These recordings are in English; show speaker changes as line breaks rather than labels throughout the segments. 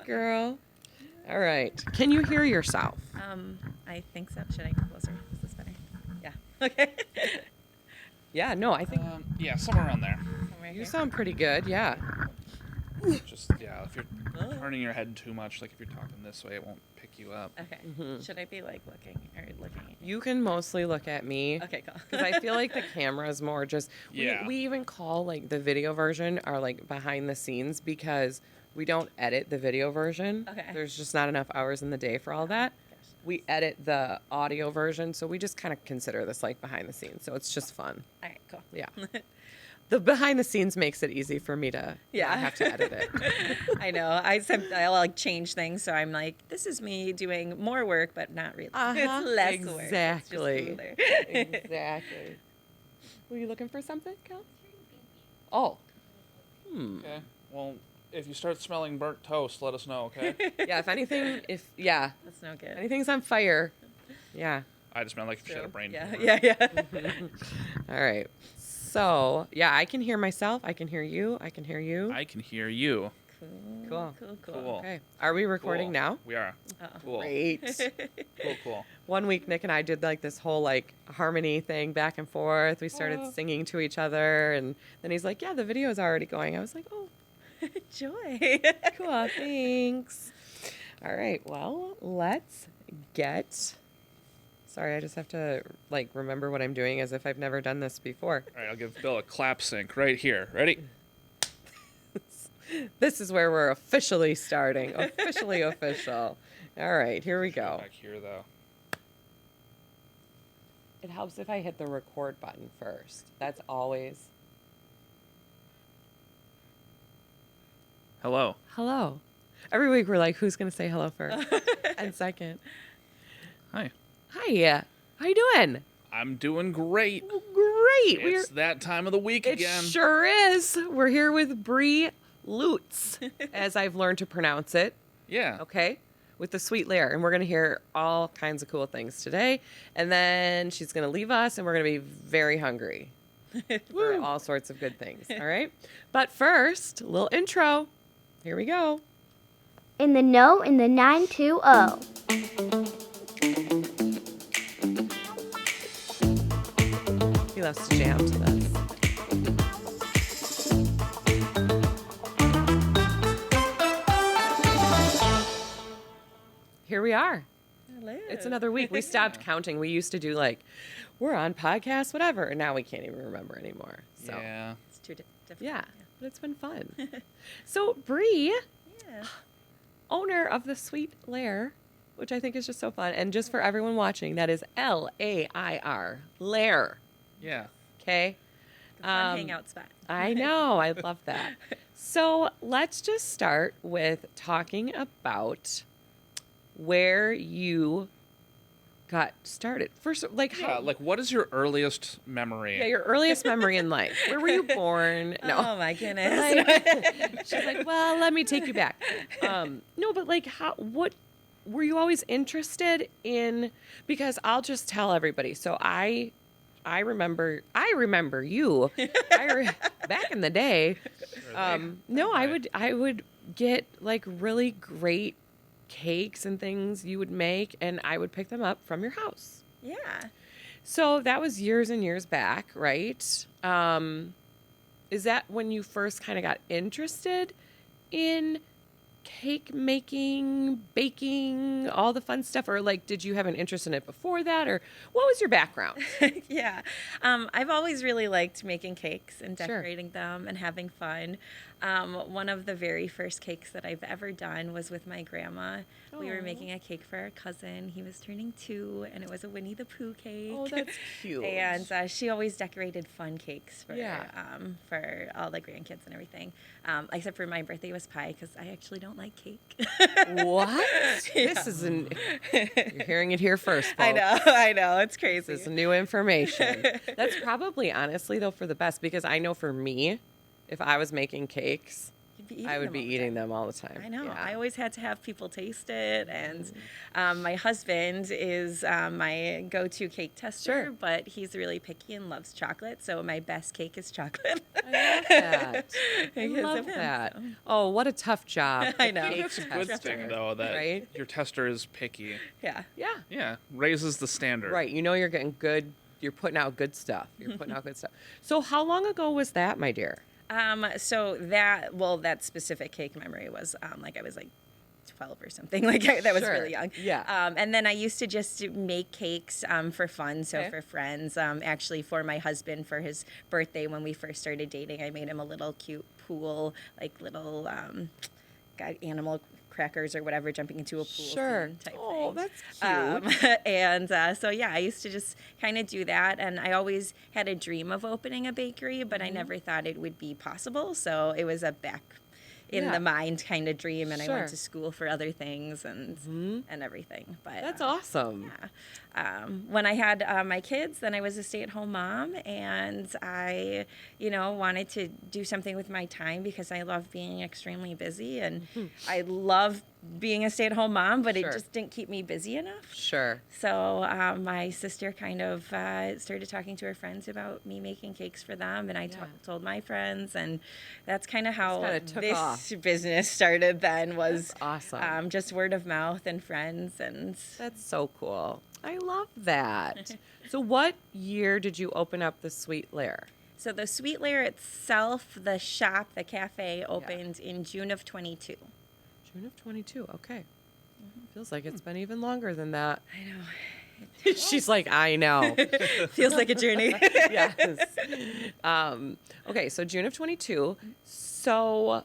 girl. All right. Can you hear yourself?
I think so. Should I go closer? Is this better? Yeah. Okay.
Yeah, no, I think
Yeah, somewhere around there.
you sound pretty good. Yeah.
Just, yeah, if you're turning your head too much, like if you're talking this way, it won't pick you up.
Okay. Should I be like looking at you?
You can mostly look at me.
Okay, cool.
Because I feel like the camera is more just.
Yeah.
We even call like the video version our like behind the scenes because we don't edit the video version.
Okay.
There's just not enough hours in the day for all that. We edit the audio version, so we just kind of consider this like behind the scenes. So it's just fun.
All right, cool.
Yeah. The behind the scenes makes it easy for me to not have to edit it.
I know. I like change things, so I'm like, this is me doing more work, but not really. It's less work.
Exactly.
It's
Exactly. Were you looking for something, Cal? Oh.
Okay. Well, if you start smelling burnt toast, let us know, okay?
Yeah, if anything,
That's no good.
anything's on fire. Yeah.
I just meant like if you had a brain tumor.
Yeah.
All right. So, yeah, I can hear myself. I can hear you. I can hear you.
I can hear you.
Cool.
Cool.
Okay. Are we recording
Cool.
now?
We are. Cool.
Great.
Cool.
One week, Nick and I did like this whole like harmony thing back and forth. We started singing to each other, and then he's like, "Yeah, the video is already going." I was like, "Oh,
Joy.
cool. Thanks." All right. Well, let's get. Sorry, I just have to like remember what I'm doing as if I've never done this before.
All right, I'll give Bill a clap sync right here. Ready?
This is where we're officially starting. Officially official. All right, here we go.
Back here, though.
It helps if I hit the record button first. That's always.
Hello.
Hello. Every week we're like, who's going to say hello first and second?
Hi.
Hi. How you doing?
I'm doing great.
Great.
It's that time of the week
It
again.
sure is. We're here with Bree Lutz, as I've learned to pronounce it.
Yeah.
Okay. With the sweet Lair. And we're going to hear all kinds of cool things today. And then she's going to leave us and we're going to be very hungry for all sorts of good things. All right. But first, a little intro. Here we go.
In the know in the 920.
He loves to jam to this. Here we are.
Hello.
It's another week. We stopped counting. We used to do like, we're on podcast, whatever. And now we can't even remember anymore. So
Yeah.
It's too different.
yeah, but it's been fun. So Bree,
Yeah.
owner of the Sweet Lair, which I think is just so fun. And just for everyone watching, that is Lair. Lair.
Yeah.
Okay.
Fun hangout spot.
I know. I love that. So let's just start with talking about where you got started. First, like,
Yeah, like what is your earliest memory?
yeah, your earliest memory in life. Where were you born? No.
Oh my goodness.
Like, she's like, well, let me take you back. No, but like, what were you always interested in? Because I'll just tell everybody. So I remember you back in the day. No, I would get like really great cakes and things you would make, and I would pick them up from your house.
Yeah.
So that was years and years back, right? Is that when you first kind of got interested in cake making, baking, all the fun stuff? Or like, did you have an interest in it before that? Or what was your background?
Yeah. I've always really liked making cakes and
Sure.
decorating them and having fun. One of the very first cakes that I've ever done was with my grandma. We were
Aw.
making a cake for our cousin. He was turning 2, and it was a Winnie the Pooh cake.
Oh, that's cute.
And she always decorated fun cakes for
Yeah.
for all the grandkids and everything. Except for my birthday was pie because I actually don't like cake.
What?
Yeah.
This is you're hearing it here first, folks.
I know. It's crazy.
This is new information. That's probably, honestly, though, for the best, because I know for me, if I was making cakes,
You'd be eating
I would
them
be
all the
eating
time.
them all the time.
I know.
Yeah.
I always had to have people taste it. And my husband is my go-to cake tester,
Sure.
but he's really picky and loves chocolate. So my best cake is chocolate.
I love that. I
Because
love
of him,
that.
so.
Oh, what a tough job.
I know.
Cake
That's a good
tester,
thing, though, that
right?
your tester is picky.
Yeah.
Yeah.
Yeah, raises the standard.
Right. You know you're getting good. You're putting out good stuff. You're putting out good stuff. So how long ago was that, my dear?
So that specific cake memory was like I was like 12 or something. Like that was
Sure.
really young.
Yeah.
And then I used to just make cakes for fun. So
Okay.
for friends, actually for my husband for his birthday when we first started dating, I made him a little cute pool, like little got animal crackers or whatever jumping into a pool
Sure.
scene type
Oh,
thing.
that's cute.
And so yeah, I used to just kind of do that, and I always had a dream of opening a bakery, but I
Mm-hmm.
never thought it would be possible. So it was a back in
Yeah.
the mind kind of dream, and I
Sure.
went to school for other things and everything. But
That's awesome.
yeah. When I had my kids, then I was a stay-at-home mom, and I, wanted to do something with my time because I love being extremely busy, and I love being a stay-at-home mom, but
Sure.
it just didn't keep me busy enough.
Sure.
So my sister kind of started talking to her friends about me making cakes for them, and I
Yeah.
told my friends, and that's kind of how
kinda took
this
off.
business started. Then was
That's awesome.
just word of mouth and friends, and
That's so cool. I love that. So what year did you open up the Sweet Lair?
so the Sweet Lair itself, the shop, the cafe, opened in June of 22.
June of 22. Okay. Feels like it's been even longer than that.
I know.
She's like, I know.
Feels like a journey.
Yes. Okay, so June of 22. So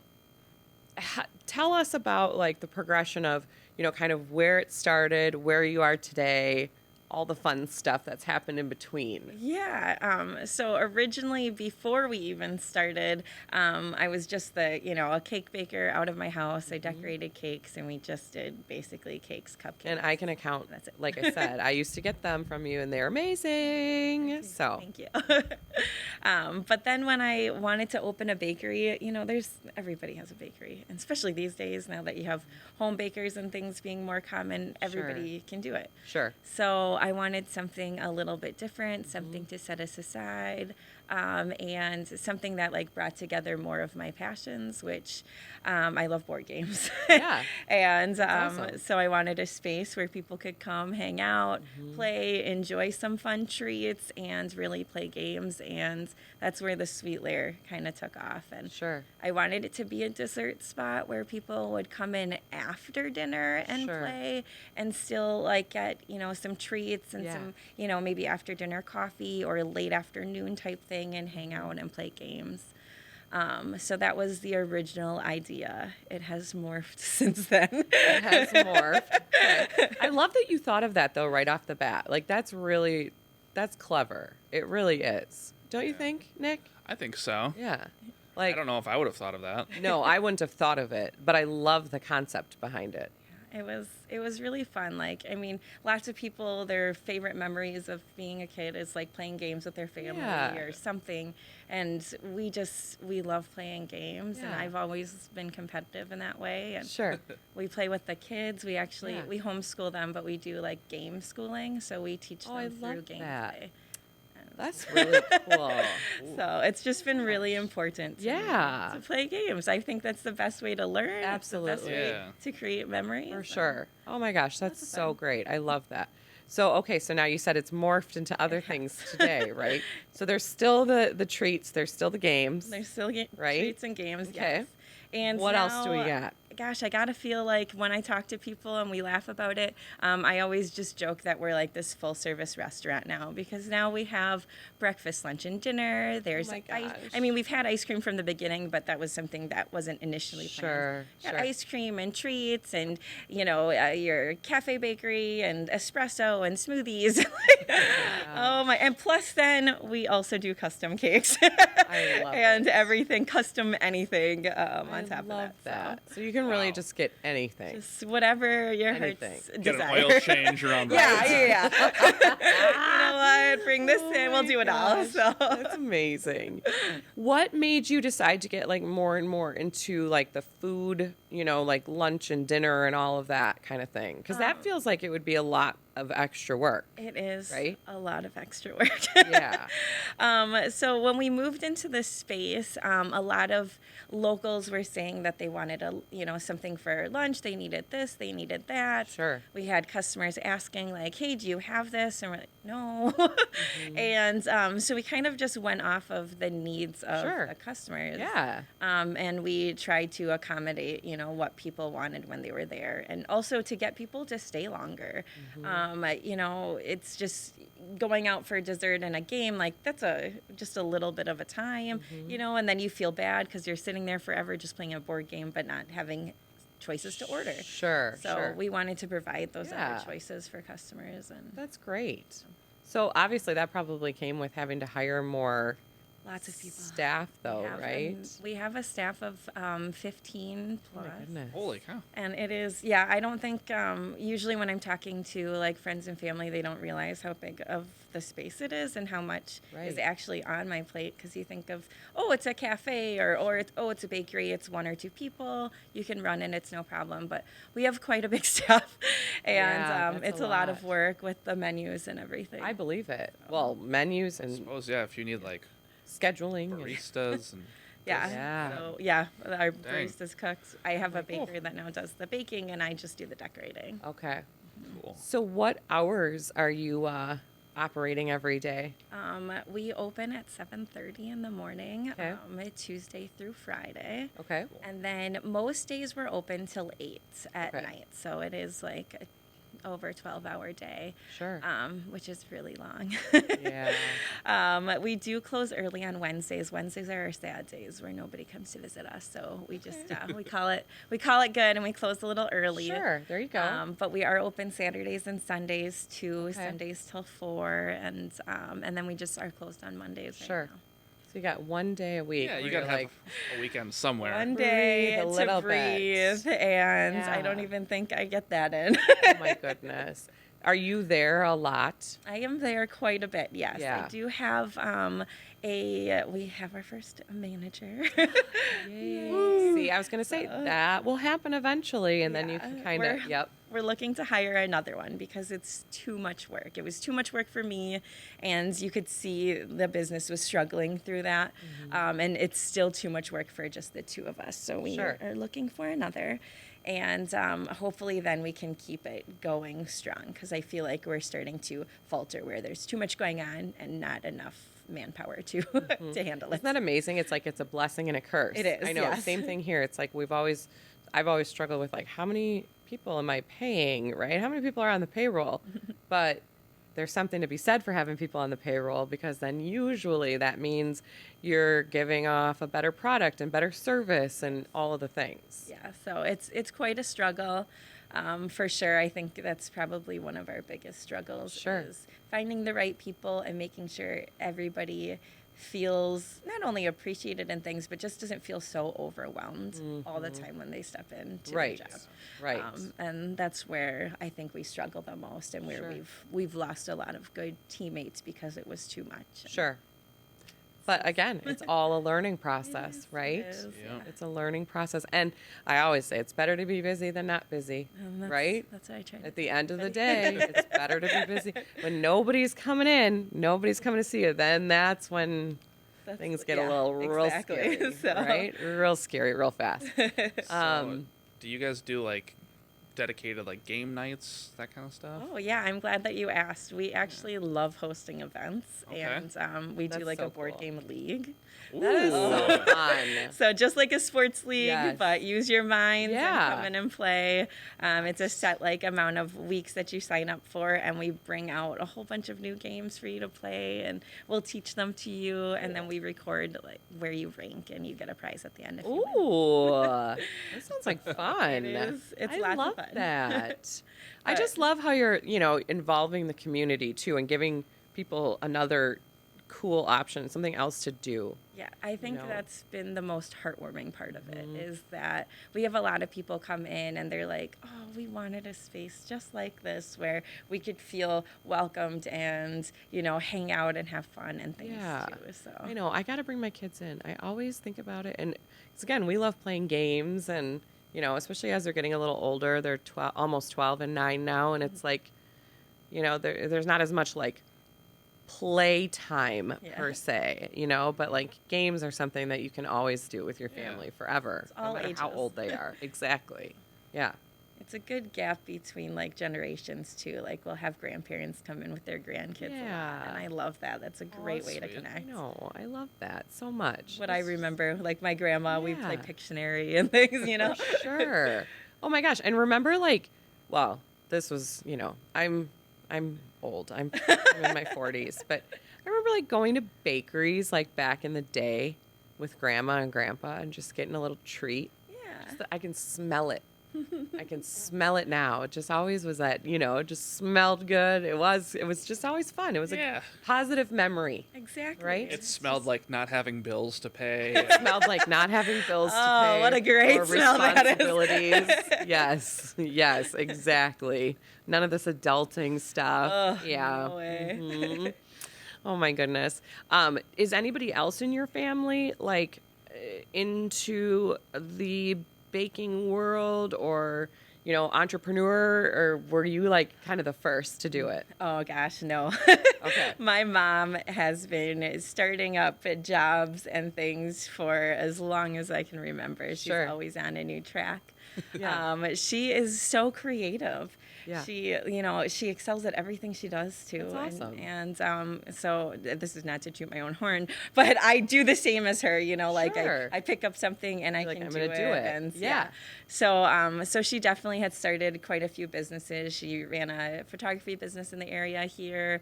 tell us about like the progression of, kind of where it started, where you are today, all the fun stuff that's happened in between.
Yeah. So originally, before we even started, I was just a cake baker out of my house. I decorated cakes, and we just did basically cakes, cupcakes.
And I can account,
That's it.
like I said, I used to get them from you and they're amazing. So,
Thank you. But then when I wanted to open a bakery, everybody has a bakery, and especially these days now that you have home bakers and things being more common, everybody can do it.
sure.
So I wanted something a little bit different, something to set us aside, and something that brought together more of my passions, which I love board games.
Yeah.
And
awesome.
so I wanted a space where people could come, hang out, play, enjoy some fun treats, and really play games. And that's where the Sweet Lair kind of took off. And
Sure.
I wanted it to be a dessert spot where people would come in after dinner and
Sure.
play, and still get some treats and
Yeah.
some maybe after dinner coffee or late afternoon type thing, and hang out and play games. So that was the original idea. It has morphed since then.
It has morphed. Okay. I love that you thought of that though right off the bat. Like that's clever. It really is. Don't you think, Nick?
I think so.
Yeah.
I
Like
don't know if I would have thought of that.
no, I wouldn't have thought of it, but I love the concept behind it.
It was really fun. Lots of people, their favorite memories of being a kid is playing games with their family
Yeah.
or something. And we love playing games, and
Yeah.
I've always been competitive in that way. And
Sure.
we play with the kids. We actually
Yeah.
we homeschool them, but we do game schooling, so we teach them
Oh, I
through
love
gameplay.
that. That's really cool.
So it's just been really important to me
Yeah.
to play games. I think that's the best way to learn. It's the best
Absolutely.
way
Yeah.
to create memories.
For
And
sure. Oh my gosh, that's
Lots of
so
fun.
great. I love that. So okay, so now you said it's morphed into other things today, right? So there's still the treats, there's still the games.
There's still
Right?
treats and games.
Okay.
Yes. And
What else do we
now,
got?
Gosh, I gotta feel like when I talk to people and we laugh about it, I always just joke that we're this full service restaurant now, because now we have breakfast, lunch, and dinner. There's
my
ice.
gosh.
I mean, we've had ice cream from the beginning, but that was something that wasn't initially planned.
Sure,
Got
sure.
ice cream and treats, and your cafe bakery and espresso and smoothies. Oh my! And plus, then we also do custom cakes.
I love
and
it.
everything, custom anything on top
I love
of
that. So you can really
Wow.
just get anything.
Just whatever your
Anything.
heart's
Get an
desire.
oil change around the
Yeah,
house.
yeah. You know what? Bring this in. We'll do it all.
Gosh,
So
that's amazing. What made you decide to get like more and more into like the food, like lunch and dinner and all of that kind of thing? Because that feels like it would be a lot of extra work.
it is
Right?
a lot of extra work.
Yeah.
So when we moved into this space, a lot of locals were saying that they wanted something for lunch. They needed this, they needed that.
Sure.
We had customers asking like, "Hey, do you have this?" And we're like, "No."
Mm-hmm.
And so we kind of just went off of the needs of
Sure.
the customers.
Yeah.
And we tried to accommodate, what people wanted when they were there, and also to get people to stay longer. It's just going out for dessert and a game, like that's just a little bit of a time, and then you feel bad because you're sitting there forever just playing a board game but not having choices to order.
Sure.
So
sure.
we wanted to provide those
Yeah.
other choices for customers, and
That's great. So obviously that probably came with having to hire more
lots of people.
staff, though,
We have,
right?
we have a staff of 15
Oh
plus.
my goodness.
Holy cow.
And it is, yeah, I don't think, usually when I'm talking to like friends and family, they don't realize how big of the space it is and how much is
Right.
actually on my plate. Because you think of, oh, it's a cafe, or it's a bakery, it's one or two people, you can run and it's no problem. But we have quite a big staff, and
Yeah, that's
it's
a
a lot
lot.
of work with the menus and everything.
I believe it. Well, menus
I
and
suppose, yeah, if you need like
scheduling. and-
baristas and
Yeah.
Yeah.
So, yeah, our
Dang.
baristas cooks. I have a
Cool.
baker that now does the baking, and I just do the decorating.
Okay.
cool.
So what hours are you operating every day?
We open at 7:30 in the morning,
Okay.
Tuesday through Friday.
Okay.
And then most days we're open till 8 at
Okay.
night. So it is like a over 12-hour day,
Sure.
which is really long.
Yeah.
We do close early on Wednesdays. Wednesdays are our sad days where nobody comes to visit us. So we just we call it good, and we close a little early.
Sure. There you go.
But we are open Saturdays and Sundays too.
Okay.
Sundays till 4, and then we just are closed on Mondays.
Sure.
Right now.
So you got one day a week.
Yeah,
where
you gotta
you're
have
like,
a weekend somewhere.
One day
Breathe a little
to breathe, and I don't
Yeah.
even think I get that in.
oh my goodness. Are you there a lot?
I am there quite a bit. Yes,
Yeah.
I do have we have our first manager.
Yay. See, I was going to say that will happen eventually, and then you can kind of,
we're-
yep.
We're looking to hire another one because it's too much work. It was too much work for me, and you could see the business was struggling through that. And it's still too much work for just the two of us. So we
Sure.
are looking for another. And hopefully then we can keep it going strong, because I feel like we're starting to falter where there's too much going on and not enough manpower to to handle it.
Isn't that amazing? It's like it's a blessing and a curse.
It is,
I know.
yes.
Same thing here. It's like I've always struggled with like how many people am I paying, right? How many people are on the payroll? But there's something to be said for having people on the payroll, because then usually that means you're giving off a better product and better service and all of the things.
Yeah, so it's quite a struggle, for sure. I think that's probably one of our biggest struggles.
Sure.
Is finding the right people and making sure everybody feels not only appreciated in things, but just doesn't feel so overwhelmed all the time when they step into
Right.
their job.
Right.
And that's where I think we struggle the most, and where
Sure.
we've lost a lot of good teammates because it was too much.
Sure. But again, it's all a learning process,
is, it
right?
is,
Yeah.
It's a learning process. And I always say it's better to be busy than not busy,
And that's-
right?
That's what I try to
At the end of the day, it's better to be busy. When nobody's coming in, nobody's coming to see you, then that's when
That's-
things get
yeah,
a little real
exactly.
scary,
So-
right? Real scary, real fast.
So, do you guys do like dedicated like game nights, that kind of stuff?
Oh yeah, I'm glad that you asked. We actually love hosting events,
Okay.
and we do
That's
like
so
a board
cool.
game league.
That is so fun.
So just like a sports league,
Yes.
but use your minds
Yeah.
and come in and play. It's a set like amount of weeks that you sign up for, and we bring out a whole bunch of new games for you to play, and we'll teach them to you, and then we record like where you rank, and you get a prize at the end if you win.
Ooh, that sounds like fun.
It is. It's
I
lots of
love
fun.
that. I just love how you're, involving the community too, and giving people another cool option, something else to do.
Yeah, I think
know?
that's been the most heartwarming part of it is that we have a lot of people come in and they're like, oh, we wanted a space just like this where we could feel welcomed and, hang out and have fun and things too. So
I know. I got to bring my kids in. I always think about it. And 'cause again, we love playing games and, especially as they're getting a little older, they're almost 12 and 9 now. And it's like, there's not as much like playtime per se, but like games are something that you can always do with your family forever, no
all
matter how
ages.
old they are. Exactly. Yeah.
It's a good gap between like generations too. Like we'll have grandparents come in with their grandkids a lot, and I love that. That's a great way to
sweet.
connect.
No, I love that so much.
What I remember, like my grandma, we play
Yeah.
Pictionary and things,
Sure. Oh my gosh. And remember well, this was, I'm old. I'm in my 40s, but I remember like going to bakeries like back in the day with grandma and grandpa and just getting a little treat.
Yeah.
I can smell it. I can smell it now. It just always was that, it just smelled good. It was just always fun. It was a positive memory.
Exactly.
Right?
It smelled like not having bills to pay.
It smelled like not having bills to pay.
Oh, what a great
or
smell that is.
responsibilities. Yes, exactly. None of this adulting stuff. Yeah.
No way.
Mhm. Oh my goodness. Is anybody else in your family like into the baking world or entrepreneur, or were you like kind of the first to do it?
Oh gosh, no.
Okay.
My mom has been starting up jobs and things for as long as I can remember. She's
Sure.
always on a new track.
Yeah.
She is so creative.
Yeah.
She excels at everything she does too.
That's awesome.
And so this is not to toot my own horn, but I do the same as her. Like
Sure.
I pick up something and I
You're like,
can
I'm
do
gonna
it.
do it.
And
Yeah.
So she definitely had started quite a few businesses. She ran a photography business in the area here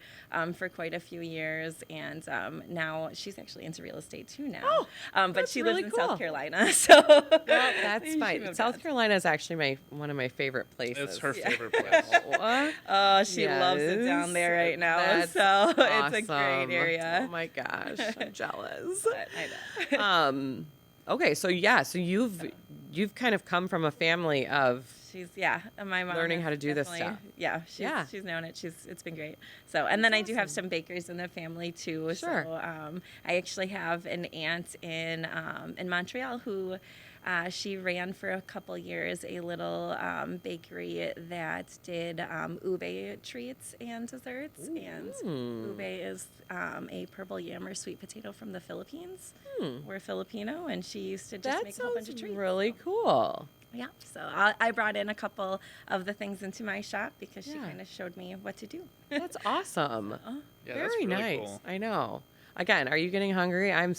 for quite a few years, and now she's actually into real estate too now.
Oh,
but
that's
she
really
lives in
cool.
South Carolina, so
Well, that's
She
fine.
moved
South
on.
Carolina is actually one of my favorite places.
It's her favorite place.
What?
Oh, she loves it down there right now.
That's
so it's a
awesome.
great area.
Oh my gosh, I'm jealous.
But I know.
Okay, so you've kind of come from a family of
My mom
learning
has
how to do this
definitely-
stuff.
Yeah, she's known it. It's been great. So, and then I do have some bakers in the family too.
Sure.
So, I actually have an aunt in Montreal who. She ran for a couple years a little bakery that did ube treats and desserts. And ube is a purple yam or sweet potato from the Philippines. We're Filipino, and she used to just
that
make a whole bunch of
sounds
treats.
really cool.
Yeah, so I brought in a couple of the things into my shop because she
Yeah.
kind of showed me what to do.
That's awesome.
Yeah,
Very
that's really
nice.
cool.
I know. Again, are you getting hungry? I'm at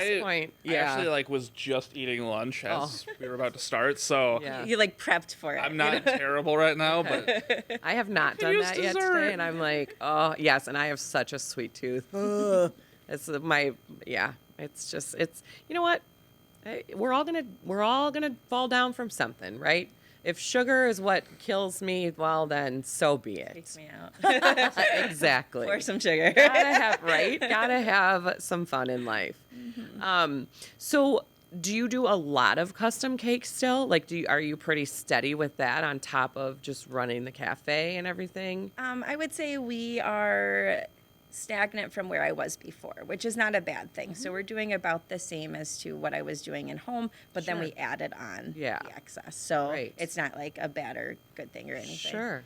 this point.
I
Yeah.
actually was just eating lunch as we were about to start, so
Yeah.
You prepped for it.
I'm not terrible right now, but
I have not done
use
that yet
dessert.
today, and I'm like, oh yes, and I have such a sweet tooth. Ugh. It's you know what? We're all gonna fall down from something, right? If sugar is what kills me, well then so be it.
Takes me out.
Exactly.
Pour some sugar.
Gotta have some fun in life. So do you do a lot of custom cakes still? Like, are you pretty steady with that on top of just running the cafe and everything?
I would say we are stagnant from where I was before, which is not a bad thing. So we're doing about the same as to what I was doing in home, but then
Sure.
we added on
Yeah.
the excess. So
Right.
it's not like a bad or good thing or anything.
Sure.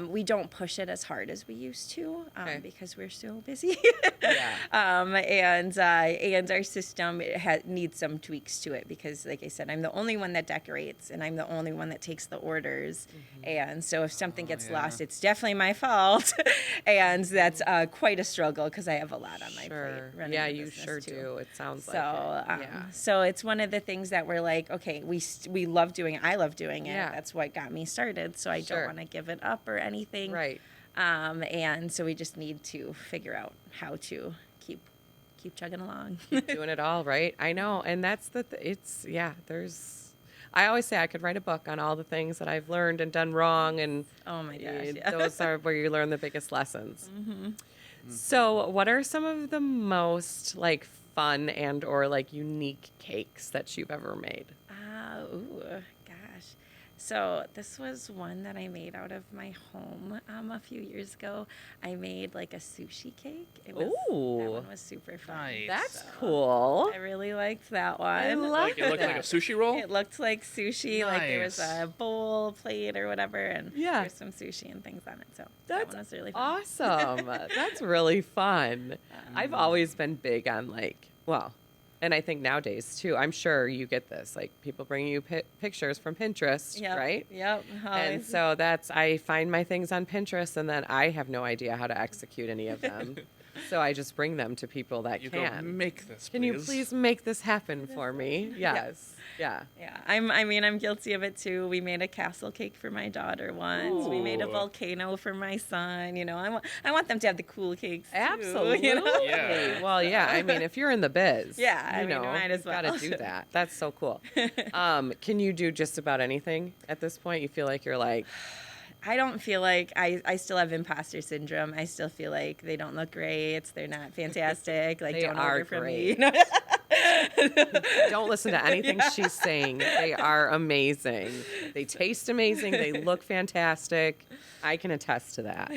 We don't push it as hard as we used to
Okay.
because we're so busy.
Yeah.
And our system needs some tweaks to it because, like I said, I'm the only one that decorates and I'm the only one that takes the orders. And so if something gets lost, it's definitely my fault. And that's quite a struggle because I have a lot on my plate. Running
Yeah,
the
you
business
sure
too.
do. It sounds like
So,
it. Yeah.
so it's one of the things that we're like, okay, we love doing it. I love doing it.
Yeah.
That's what got me started. So I
Sure.
don't want to give it up or anything.
Right.
And so we just need to figure out how to keep chugging along.
Doing it all, right? I know. And that's I always say I could write a book on all the things that I've learned and done wrong. And
Oh my gosh, yeah.
those are where you learn the biggest lessons. So, what are some of the most like fun and or like unique cakes that you've ever made?
Gosh. So this was one that I made out of my home a few years ago. I made like a sushi cake. That
Ooh.
one was super fun.
Nice.
That's cool.
I really liked that one.
I love
Like it looked like a
that.
sushi roll.
It looked like sushi, like there was
Nice.
a bowl, plate, or whatever, and
Yeah.
there's some sushi and things on it. So that
That's
one was really fun.
awesome. That's really fun. I've always been big on like, well, and I think nowadays too, I'm sure you get this, like people bring you pictures from Pinterest,
Yep.
right?
Yep.
And
Always.
so I find my things on Pinterest and then I have no idea how to execute any of them. So I just bring them to people that
You go
can.
make this.
Can you please make this happen for me? Yes. Yeah.
Yeah, I'm guilty of it too. We made a castle cake for my daughter once. We made a
Ooh.
volcano for my son. You know, I want them to have the cool cakes too,
Absolutely.
you know?
Yeah.
Well, yeah. I mean, if you're in the biz,
Yeah, I
you
mean,
know,
might as
you've got
well.
to do that. That's so cool. Can you do just about anything at this point? You feel like you're like,
I don't feel like I still have imposter syndrome. I still feel like they don't look great. They're not fantastic. Like,
They
don't
are
order from
great.
me. You know?
don't listen to anything she's saying. They are amazing. They taste amazing. They look fantastic. I can attest to that.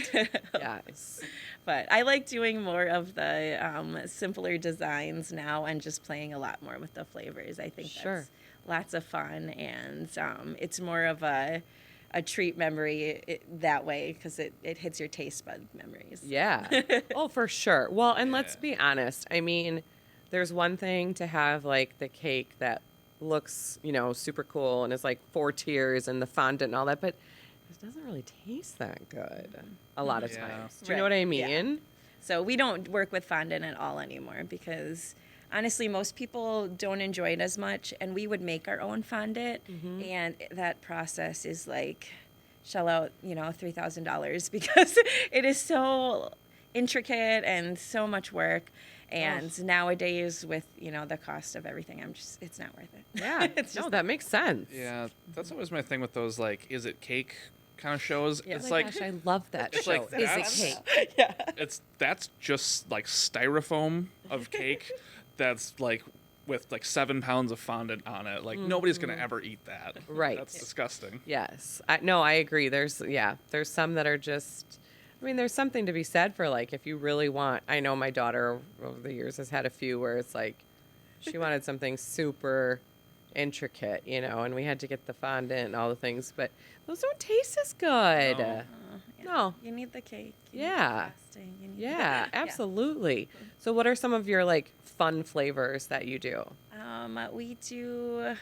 Yes.
But I like doing more of the simpler designs now and just playing a lot more with the flavors. I think
Sure.
that's lots of fun, and it's more of a treat memory that way because it hits your taste bud memories.
Yeah. Oh, for sure. Well, and let's
Yeah.
be honest. I mean, there's one thing to have like the cake that looks, you know, super cool and is like 4 tiers and the fondant and all that, but it doesn't really taste that good a lot of
Yeah.
times. Do you know
Right.
what I
Yeah.
mean?
So we don't work with fondant at all anymore because honestly, most people don't enjoy it as much. And we would make our own fondant, and that process is like shell out, $3,000 because it is so intricate and so much work. And nowadays, with the cost of everything, it's not worth it.
Yeah.
It's
No,
just-
that makes sense.
Yeah, that's always my thing with those like, is it cake kind of shows?
Yeah.
Oh
It's
my
like
gosh, I love that
it's
show.
like
Is
that's-
it cake?
that's just like styrofoam of cake that's like with like 7 pounds of fondant on it. Like nobody's gonna ever eat that.
Right.
That's disgusting.
Yes. I agree. There's some that are just, I mean, there's something to be said for like, if you really want, I know my daughter over the years has had a few where it's like, she wanted something super intricate, and we had to get the fondant and all the things, but those don't taste as good.
No.
No.
You need the cake. You
Yeah.
Need the frosting, you need
Yeah, absolutely. So what are some of your like fun flavors that you do?
We do.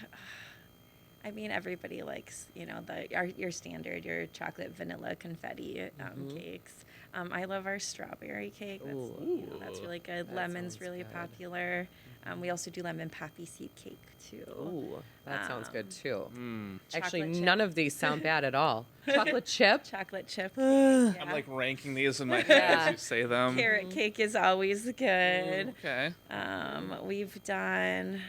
I mean, everybody likes, your standard, your chocolate vanilla confetti cakes. I love our strawberry cake. That's really good.
that
Lemon's
sounds
really
good.
popular. We also do lemon poppy seed cake too.
Ooh, that sounds good too. Actually,
Chocolate chip.
none of these sound bad at all. Chocolate chip?
Chocolate chip.
I'm like ranking these in my head
Yeah.
as you say them.
Carrot cake is always good.
Okay.
We've done.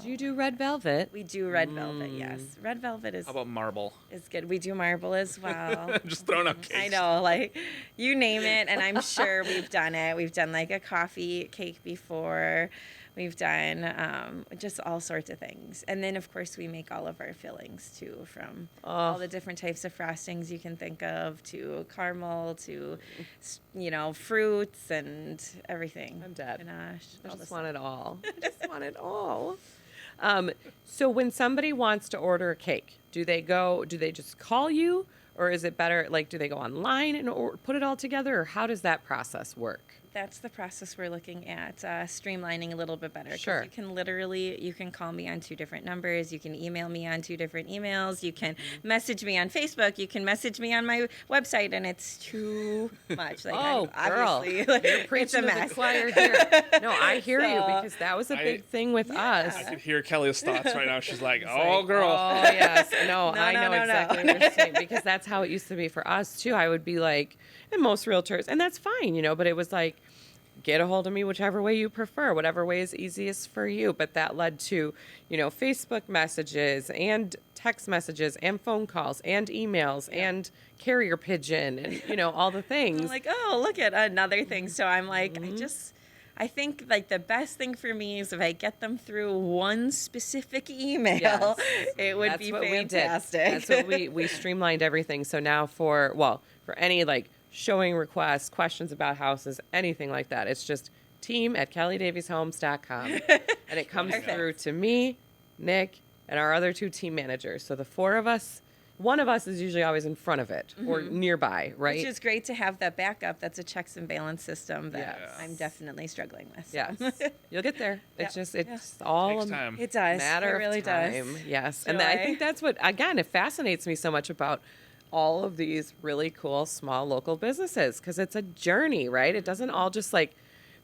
Do you do red velvet?
We do red velvet. Yes, red velvet is
How about marble?
good. We do marble as well.
Just throwing out cakes.
I know, like you name it, and I'm sure we've done it. We've done like a coffee cake before. We've done just all sorts of things. And then, of course, we make all of our fillings, too, from all the different types of frostings you can think of to caramel to, fruits and everything.
I'm dead.
Ganache,
I
all
just
the
want
stuff.
it all. I just want it all. So when somebody wants to order a cake, do they just call you, or is it better, like, do they go online and put it all together, or how does that process work?
That's the process we're looking at streamlining a little bit better. 'Cause
Sure.
You can call me on 2 different numbers. You can email me on 2 different emails. You can message me on Facebook. You can message me on my website, and it's too much. Like,
Oh, girl,
obviously, like,
you're
it's a
preaching to the
mess.
choir here. No, I hear you
So-
because that was a
I-
big thing with us.
I could hear Kelly's thoughts right now. She's like,
It's
"Oh,
like,
girl."
Oh, yes. No,
No,
I
no,
know
no, no.
exactly what you're saying because that's how it used to be for us, too. I would be like, and most realtors, and that's fine, but it was like, get a hold of me whichever way you prefer, whatever way is easiest for you. But that led to, Facebook messages and text messages and phone calls and emails and carrier pigeon and, all the things.
I'm like, oh, look at another thing. So I'm like, I think like the best thing for me is if I get them through one specific email,
Yes.
it would
That's
be
what
fantastic.
we did. That's what we streamlined everything. So now for any like showing requests, questions about houses, anything like that, it's just team@kellydavieshomes.com. And it comes through to me, Nick, and our other 2 team managers. So the 4 of us, one of us is usually always in front of it or nearby, right?
Which is great to have that backup. That's a checks and balance system that
Yes.
I'm definitely struggling with. So.
Yes. You'll get there. It's
Yeah.
just, it's all
Takes time.
It does.
matter
It really
of time.
does.
Yes.
So
And I think that's what, again, it fascinates me so much about all of these really cool small local businesses because it's a journey, right? It doesn't all just like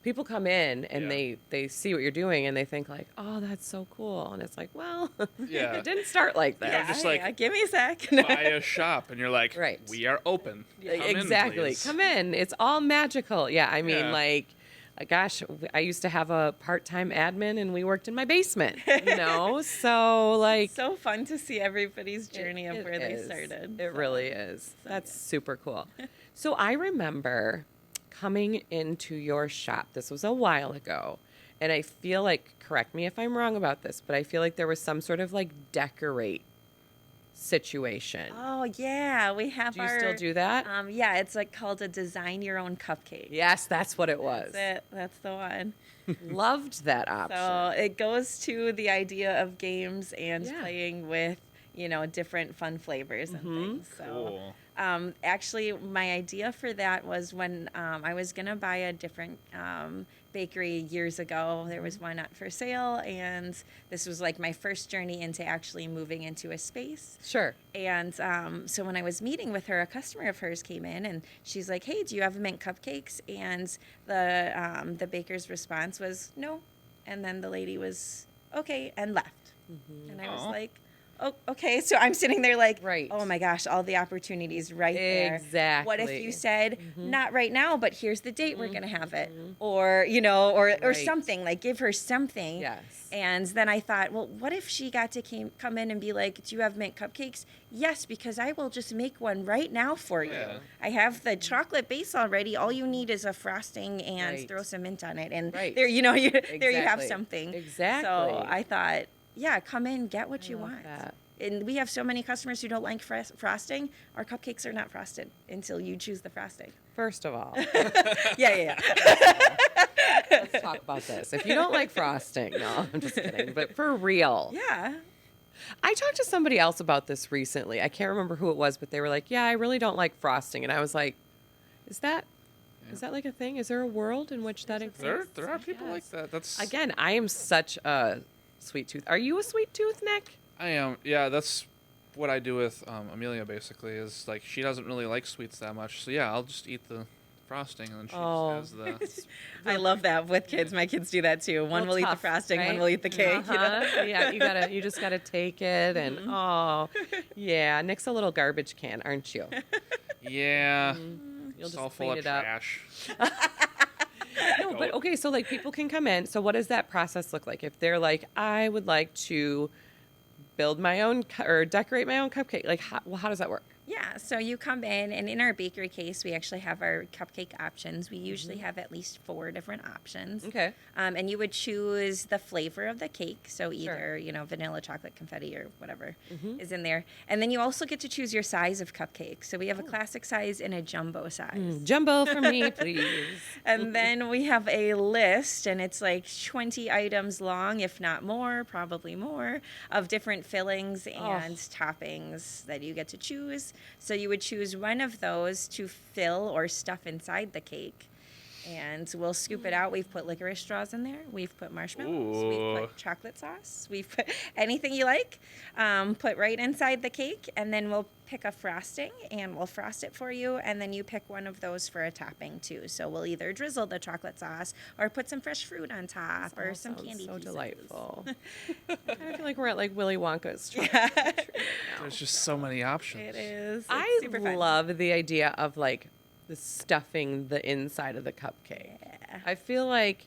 people come in and they see what you're doing and they think like, oh, that's so cool. And it's like, well,
Yeah.
it didn't start like that.
Yeah, just like-
give me a sec.
Buy a shop, and you're like,
Right.
we are open. Come in,
Exactly.
please.
Come in. It's all magical. Yeah. I mean,
Yeah.
gosh, I used to have a part-time admin and we worked in my basement, So like,
So fun to see everybody's journey of
It
where they
is.
started.
It really is. That's super cool. So I remember coming into your shop. This was a while ago. And I feel like, correct me if I'm wrong about this, but I feel like there was some sort of like decorate situation.
Oh yeah, we have
Do you
our.
still do that?
Yeah, it's like called a design your own cupcake.
Yes, that's what it was.
That's it. That's the one.
Loved that option.
So it goes to the idea of games and
Yeah.
playing with, different fun flavors and things. So,
Cool.
actually, my idea for that was when I was going to buy a different bakery years ago. There was one up for sale, and this was like my first journey into actually moving into a space.
Sure.
And so when I was meeting with her, a customer of hers came in, and she's like, "Hey, do you have mint cupcakes?" And the baker's response was no, and then the lady was okay and left. And I was
Aw.
like, "Oh, okay." So I'm sitting there like,
Right.
"Oh my gosh, all the opportunities right there." What if you
Exactly.
said, "Not right now, but here's the date we're gonna have it," or or
Right.
something like give her something.
Yes.
And then I thought, well, what if she got to come in and be like, "Do you have mint cupcakes?" Yes, because I will just make one right now for you.
Yeah.
I have the chocolate base already. All you need is a frosting and
Right.
throw some mint on it, and
Right.
there, there you have
Exactly.
something.
Exactly.
So I thought, yeah, come in, get what you
love
want.
that.
And we have so many customers who don't like frosting. Our cupcakes are not frosted until you choose the frosting.
First of all,
Yeah.
let's talk about this. If you don't like frosting, no, I'm just kidding. But for real,
Yeah.
I talked to somebody else about this recently. I can't remember who it was, but they were like, "Yeah, I really don't like frosting," and I was like, "Is that like a thing? Is there a world in which that exists?"
There are people like
Yes.
that. That's
Again, I am such a sweet tooth. Are you a sweet tooth, Nick?
I am. Yeah, that's what I do with Amelia. Basically, is like she doesn't really like sweets that much. So yeah, I'll just eat the frosting, and then she
Oh.
just has the.
I love that with kids. My kids do that too. One will eat the
Tough,
frosting, one
right?
will eat the cake.
Uh-huh. Yeah, you just gotta take it, and
Mm-hmm.
oh, yeah. Nick's a little garbage can, aren't you?
Yeah.
You'll
It's all
just
full
clean
of
it up.
trash.
No, but okay, so like people can come in. So what does that process look like? If they're like, I would like to build my own or decorate my own cupcake, like how does that work?
Yeah, so you come in, and in our bakery case, we actually have our cupcake options. We usually have at least 4 different options.
Okay.
And you would choose the flavor of the cake, so
Sure.
either vanilla, chocolate, confetti, or whatever is in there. And then you also get to choose your size of cupcake. So we have a classic size and a jumbo size.
Jumbo for me, please.
And then we have a list, and it's like 20 items long, if not more, probably more, of different fillings and toppings that you get to choose. So you would choose one of those to fill or stuff inside the cake. And we'll scoop it out. We've put licorice straws in there. We've put marshmallows. We've
Ooh.
put chocolate sauce. We've put anything you like, put right inside the cake. And then we'll pick a frosting and we'll frost it for you. And then you pick one of those for a topping too. So we'll either drizzle the chocolate sauce or put some fresh fruit on top or
All
some
sounds
candy
so
pieces.
delightful. I kind of feel like we're at like Willy Wonka's.
There's just so many options.
It is. It's
I
super fun.
love the idea of like the stuffing the inside of the cupcake. I feel like,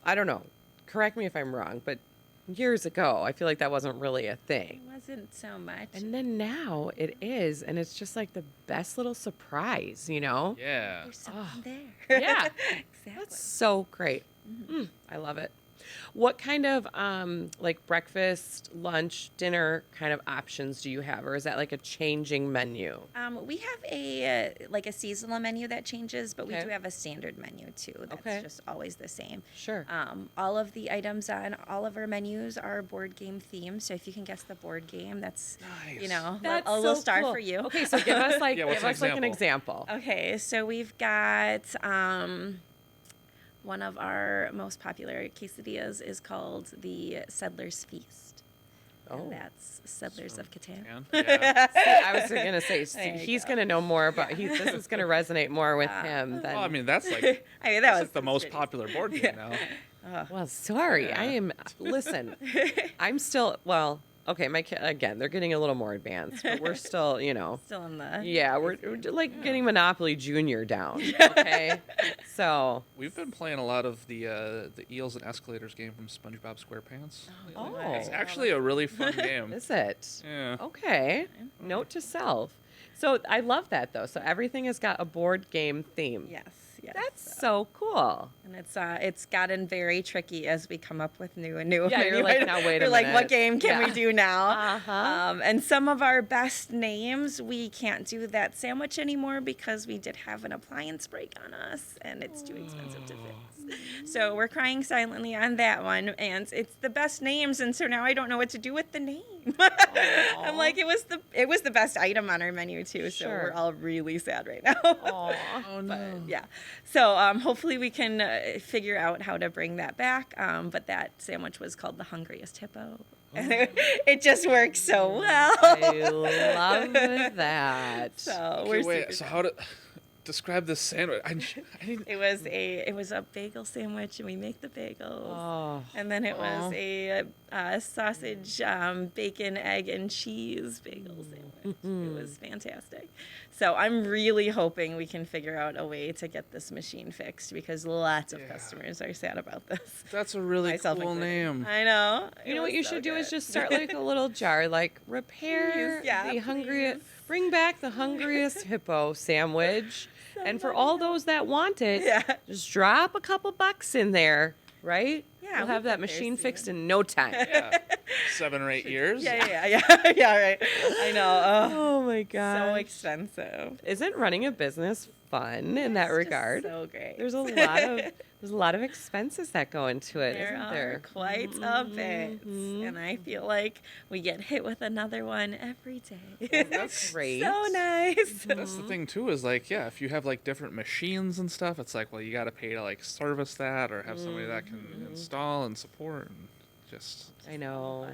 I don't know, correct me if I'm wrong, but years ago, I feel like that wasn't really a thing.
It wasn't so much.
And then now it is, and it's just like the best little surprise, you know?
Yeah.
There's something there.
Yeah.
Exactly.
That's so great. I love it. What kind of like breakfast, lunch, dinner kind of options do you have, or is that like a changing menu?
We have a like a seasonal menu that changes, but we
Okay.
do have a standard menu too. That's
Okay.
just always the same.
Sure.
All of the items on all of our menus are board game themed. So if you can guess the board game, that's
Nice.
you know
That's
a little
so
star
cool.
for you.
Okay, so give us like
Yeah, what's an
an example.
Okay, so we've got one of our most popular quesadillas is called the Settlers Feast.
Oh.
And that's Settlers of Catan.
Yeah.
I was gonna say
There you
he's
go.
gonna know more about. This is gonna resonate more with him than.
Well, I mean, that's like
I mean, that
that's
was
like the most
pretty-
popular board game now.
Well, sorry, I
Yeah.
am. Listen, I'm still. Well, okay, my kid again. They're getting a little more advanced, but we're still,
Still in the
Yeah, we're like getting Monopoly Junior down. Okay, so
We've been playing a lot of the Eels and Escalators game from SpongeBob SquarePants.
Oh.
It's actually a really fun game.
is it?
Yeah.
Okay. Note to self. So I love that though. So everything has got a board game theme.
yes.
That's so cool.
And it's gotten very tricky as we come up with new and new.
Yeah, you're like, now wait a
You're like,
minute.
what game can
Yeah.
we do now?
Uh-huh.
And some of our best names, we can't do that sandwich anymore because we did have an appliance break on us, and it's too expensive to fix. So we're crying silently on that one, and it's the best names, and so now I don't know what to do with the name. I'm like, it was the best item on our menu too, so
Sure.
we're all really sad right now.
Aw.
Oh no.
Yeah. So hopefully we can figure out how to bring that back. But that sandwich was called the Hungriest Hippo. And it just works so well.
I love that.
So
Okay,
we're
wait.
super
So how to describe this sandwich? I didn't.
it was a bagel sandwich, and we make the bagels.
Oh.
And then it was
Aw.
a sausage, bacon, egg, and cheese bagel sandwich. It was fantastic. So I'm really hoping we can figure out a way to get this machine fixed because lots of
Yeah.
customers are sad about this.
That's a really
Myself
cool
included.
name.
I know.
You
It
know what
was
you
so
should do is
good.
just start like a little jar, like repair
Please, yeah,
the hungriest,
please.
bring back the hungriest hippo sandwich, and for all those that want it,
Yeah.
just drop a couple bucks in there, right?
Yeah,
we'll
we
have that
get there
machine
soon.
fixed in no time.
Yeah. 7 or 8 years.
Yeah, right. I know. Oh,
Oh my
so
god!
expensive.
Isn't running a business fun in that
It's just
regard?
so great.
There's a lot of expenses that go into it,
There
isn't
are
there?
quite a bit, and I feel like we get hit with another one every day.
That's
Great.
So nice.
That's the thing too. Is like, yeah, if you have like different machines and stuff, it's like, well, you got to pay to like service that or have somebody that can install and support. And just
I know.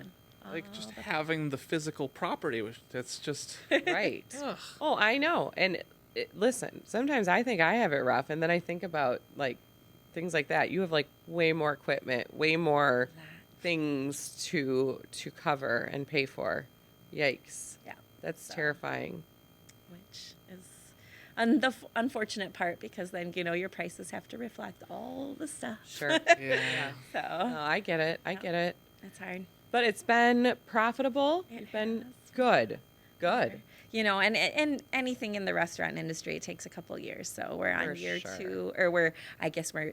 like just having the physical property, which that's just.
Right.
Ugh.
Oh, I know. And listen, sometimes I think I have it rough, and then I think about like things like that. You have like way more equipment, way more things to cover and pay for. Yikes.
Yeah.
That's
So.
terrifying.
Which is the unfortunate part because then your prices have to reflect all the stuff.
Sure.
Yeah.
So
No, I get it. I get it.
it's hard.
But it's been profitable.
It
You've been
has.
good. Good.
And anything in the restaurant industry, it takes a couple years. So we're on
For
year
sure.
2, or we're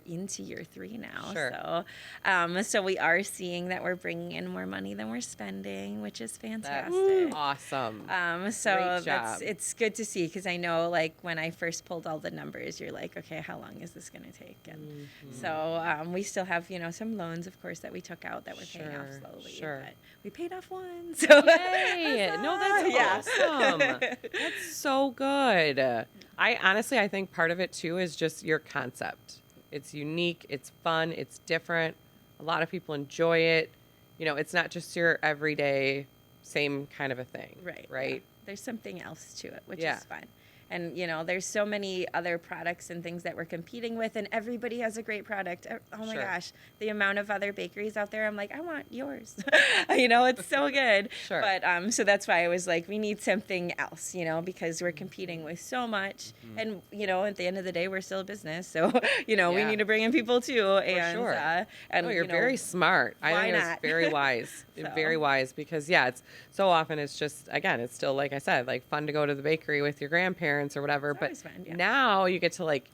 into year 3 now.
Sure.
So we are seeing that we're bringing in more money than we're spending, which is
That's
fantastic.
awesome.
So
Great job.
it's good to see because I know like when I first pulled all the numbers, you're like, okay, how long is this going to take? And so we still have some loans, of course, that we took out that we're paying off
Sure,
slowly.
sure.
But we paid off one. So
Yay! No, that's awesome. That's so good. I think part of it too is just your concept. It's unique, it's fun, it's different. A lot of people enjoy it. It's not just your everyday same kind of a thing.
Right.
Right.
Yeah. There's something else to it, which
Yeah.
is fun. And, there's so many other products and things that we're competing with, and everybody has a great product. Oh my
Sure.
gosh, the amount of other bakeries out there, I'm like, I want yours. It's so good.
Sure.
But so that's why I was like, we need something else, because we're competing with so much. And, at the end of the day, we're still a business. So, we
Yeah.
need to bring in people too.
For sure.
And
You're very smart. I
why
think it's
not?
very wise.
So.
Very wise because, it's so often it's just, again, it's still, like I said, like fun to go to the bakery with your grandparents or whatever.
It's
But
always fun, yeah.
now you get to like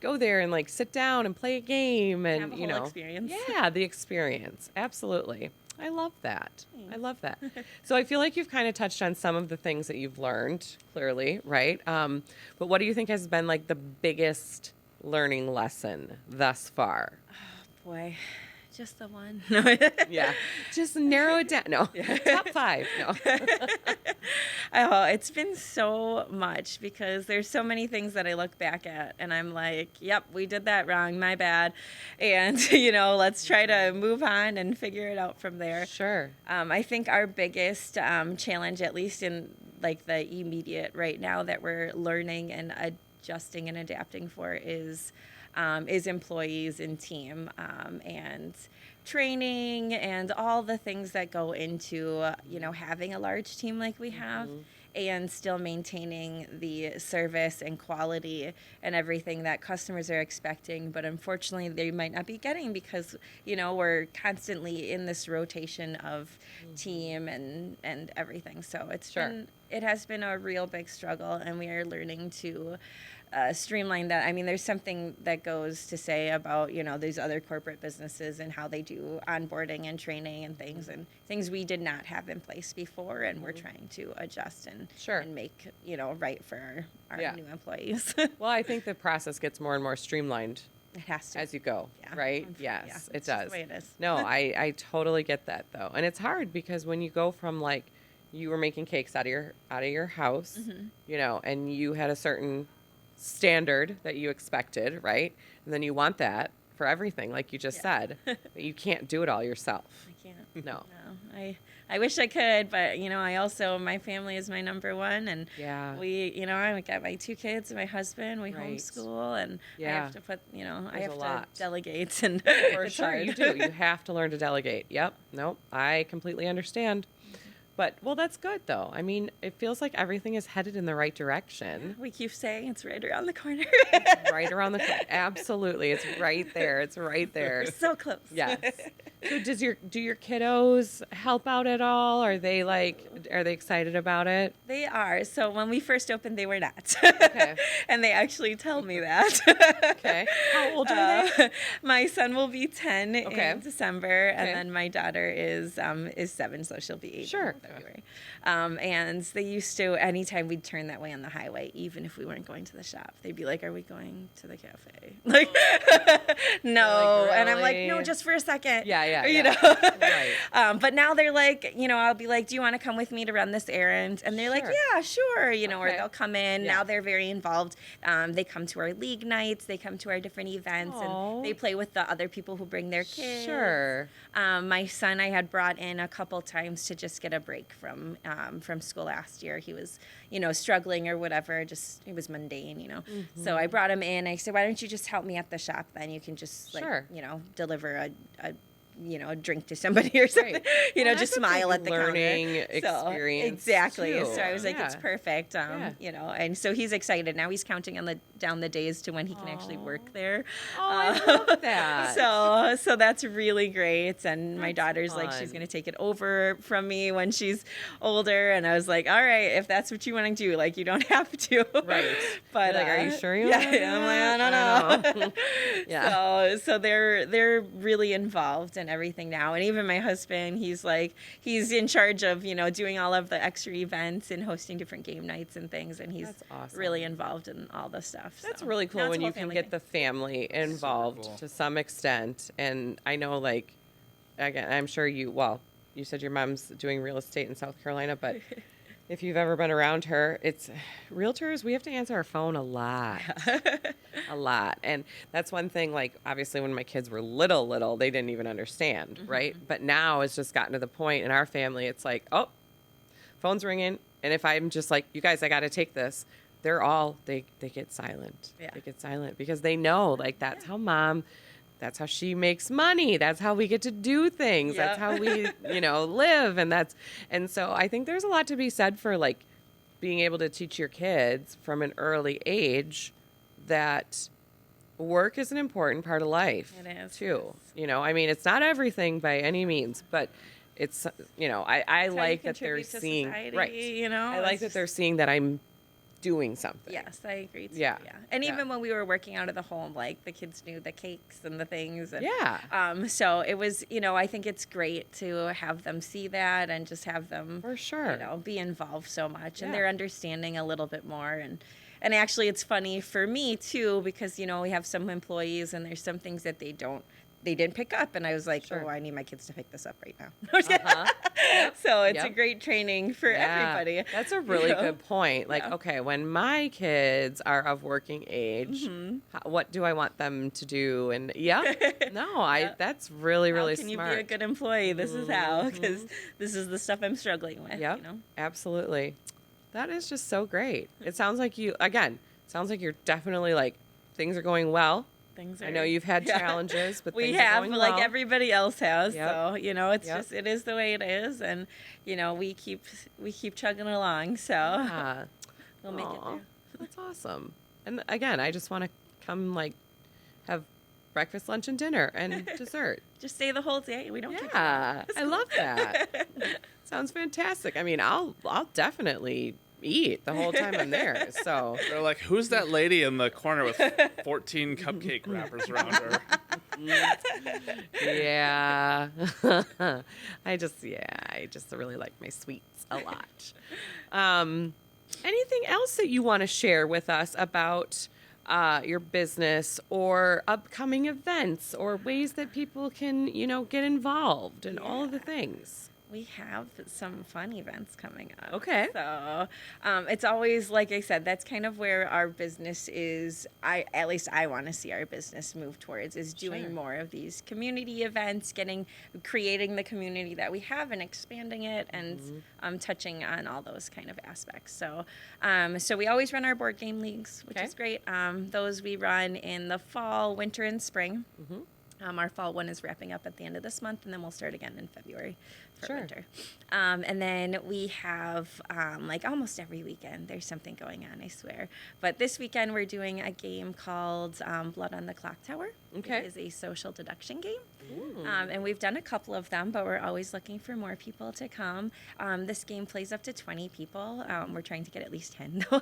go there and like sit down and play a game and,
Have a whole experience.
Yeah, the experience. Absolutely. I love that. I love that. So I feel like you've kind of touched on some of the things that you've learned, clearly, right? But what do you think has been like the biggest learning lesson thus far?
Boy, just the one.
Yeah. Just narrow it down. No. Top 5. No.
Oh, it's been so much because there's so many things that I look back at and I'm like, yep, we did that wrong. My bad. And, let's try to move on and figure it out from there.
Sure.
I think our biggest challenge, at least in like the immediate right now that we're learning and adjusting and adapting for is employees and team and training and all the things that go into, having a large team like we have and still maintaining the service and quality and everything that customers are expecting. But unfortunately, they might not be getting because, we're constantly in this rotation of team and everything. So it has been a real big struggle, and we are learning to streamline that. I mean, there's something that goes to say about, these other corporate businesses and how they do onboarding and training and things we did not have in place before, and we're trying to adjust and make, right for our new employees.
Well, I think the process gets more and more streamlined
It has to.
as you go, right? Yes, it
it's just
does.
the way it is.
No, I totally get that though. And it's hard because when you go from like you were making cakes out of your house, and you had a certain standard that you expected, right? And then you want that for everything, like you just said, but you can't do it all yourself.
I can't.
No.
I wish I could, but I also, my family is my number one, and we, I got my 2 kids and my husband. We homeschool, and I have to put, I have to delegate, and
For sure, you do. You have to learn to delegate. Yep. Nope. I completely understand. But, well, that's good, though. I mean, it feels like everything is headed in the right direction.
We keep saying it's right around the corner.
Right around the corner. Absolutely. It's right there. It's right there.
So close.
Yes. So do your kiddos help out at all? Are they excited about it?
They are. So when we first opened, they were not.
Okay.
And they actually tell me that.
Okay. How old are they?
My son will be 10 in December, and then my daughter is 7, so she'll be 8
Sure.
in February. And they used to, anytime we'd turn that way on the highway, even if we weren't going to the shop, they'd be like, "Are we going to the cafe?" Like, no.
Like,
And I'm like,
really?
"No, just for a second."
Yeah.
You know.
Right.
But now they're like, I'll be like, "Do you want to come with me to run this errand?" And they're like,
Sure.
"Yeah, sure." Or
Okay.
they'll come in.
Yeah.
Now they're very involved. They come to our league nights. They come to our different events,
Aw.
and they play with the other people who bring their kids.
Sure.
My son, I had brought in a couple times to just get a break from school last year. He was, struggling or whatever. Just it was mundane,
Mm-hmm.
So I brought him in. I said, "Why don't you just help me at the shop? Then you can just
Sure.
deliver a drink to somebody or something.
Right.
Well,
that's
just
a
smile
big
at the
learning
counter."
experience,
Exactly.
too.
So I was like, it's
Yeah.
perfect. And so he's excited now. He's counting down the days to when he can actually work there.
Oh, I love that.
So that's really great. And my
That's
daughter's like, she's
fun.
going to take it over from me when she's older. And I was like, all right, if that's what you want to do, like, you don't have to.
Right.
But
You're like, are you sure you
yeah,
want to do
I'm
that?
like, I don't know.
Yeah.
So they're really involved in everything now. And even my husband, he's in charge of, doing all of the extra events and hosting different game nights and things. And he's
That's awesome.
really involved in all the stuff.
That's
so.
really cool
Now it's
when
a
you
whole
can
family
get
thing.
the family involved
cool.
to some extent. And I know, like, again, I'm sure you said your mom's doing real estate in South Carolina, but if you've ever been around her, it's realtors, we have to answer our phone a lot. A lot. And that's one thing, like, obviously when my kids were little, they didn't even understand, right? But now it's just gotten to the point in our family, it's like, oh, phone's ringing. And if I'm just like, you guys, I got to take this, they get silent.
Yeah.
They get silent because they know, like, that's how mom, that's how she makes money. That's how we get to do things.
Yep.
That's how we, live. And so I think there's a lot to be said for, like, being able to teach your kids from an early age that work is an important part of life.
It is.
Too. I mean, it's not everything by any means, but it's, I like that they're seeing,
society,
right. I like that they're seeing that I'm doing something.
Yes, I agree too.
Yeah.
And
Yeah.
even when we were working out of the home, like the kids knew the cakes and the things. And,
Yeah.
So it was, I think it's great to have them see that and just have them,
For sure.
be involved so much, and
Yeah.
they're understanding a little bit more. And actually, it's funny for me too because we have some employees and there's some things that they didn't pick up, and I was like,
Sure.
oh, I need my kids to pick this up right now.
Uh-huh. Yep.
So it's a
Yep.
great training for
Yeah.
everybody.
That's a really
know?
good point. Like,
Yeah.
okay, when my kids are of working age, what do I want them to do? And that's really, really
How can
smart.
you be a good employee? This is how, because this is the stuff I'm struggling with.
Yep. Absolutely. That is just so great. It sounds like you're definitely like things are going well.
Things
I know you've had challenges, but
we
things
have,
are going
like
well.
everybody else has.
Yep.
So it's
Yep.
just it is the way it is, and we keep chugging along. So
Yeah.
we'll make it
Aw,
through.
That's awesome. And again, I just want to come like have breakfast, lunch, and dinner and dessert.
Just stay the whole day. We don't. kick you out.
Yeah, I love that. Sounds fantastic. I mean, I'll definitely eat the whole time I'm there. So
They're like, who's that lady in the corner with 14 cupcake wrappers around her?
yeah, I just really like my sweets a lot. Anything else that you want to share with us about your business or upcoming events or ways that people can, get involved and all of the things?
We have some fun events coming up.
Okay.
So it's always, like I said, that's kind of where our business is. At least I want to see our business move towards is doing
Sure.
more of these community events, creating the community that we have and expanding it and touching on all those kind of aspects. So so we always run our board game leagues, which
Okay.
is great. Those we run in the fall, winter, and spring. Our fall one is wrapping up at the end of this month, and then we'll start again in February for
Sure.
winter. And then we have, like almost every weekend, there's something going on, I swear. But this weekend, we're doing a game called Blood on the Clock Tower.
Okay.
It is a social deduction game. And we've done a couple of them, but we're always looking for more people to come. This game plays up to 20 people. We're trying to get at least 10 though,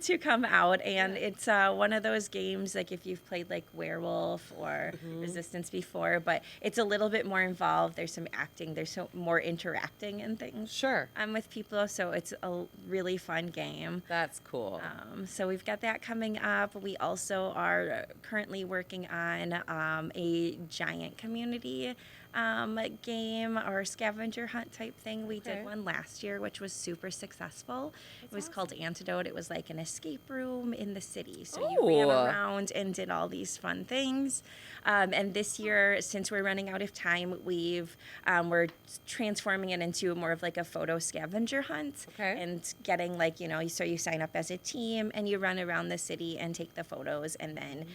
to come out. And it's one of those games, like if you've played like Werewolf or Resistance before, but it's a little bit more involved. There's some acting, there's more interacting and things
Sure.
with people. So it's a really fun game.
That's cool.
So we've got that coming up. We also are currently working on a giant community game or scavenger hunt type thing. We
Okay.
did one last year, which was super successful. It was called Antidote. It was like an escape room in the city. So you ran
Ooh.
around and did all these fun things. And this year, since we're running out of time, we're transforming it into more of like a photo scavenger hunt.
Okay.
And getting like, so you sign up as a team and you run around the city and take the photos, and then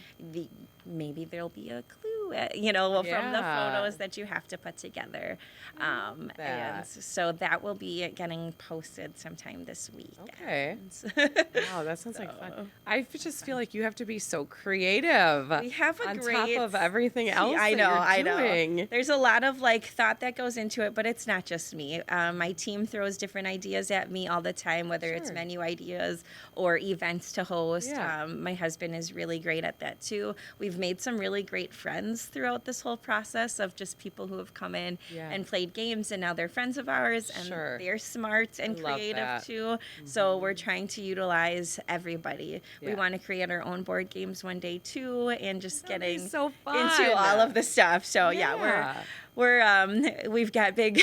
maybe there'll be a clue, from the
Yeah.
photos that you have to put together. And
that.
so that will be getting posted sometime this week.
Okay. Wow, that sounds like fun. I just feel like you have to be so creative.
We have a
on
great
top of everything else
I
that
know,
you're
I
doing.
know. There's a lot of like thought that goes into it, but it's not just me. My team throws different ideas at me all the time, whether it's
Sure.
menu ideas or events to host.
Yeah.
My husband is really great at that too. We've made some really great friends throughout this whole process of just people who have come in
Yeah.
and played games, and now they're friends of ours, and
Sure.
they're smart and
I love
creative
that.
too. So we're trying to utilize everybody. We
Yeah.
want to create our own board games one day too, and just
That'd be
getting
so
into
fun.
all of the stuff. So
Yeah.
we've got big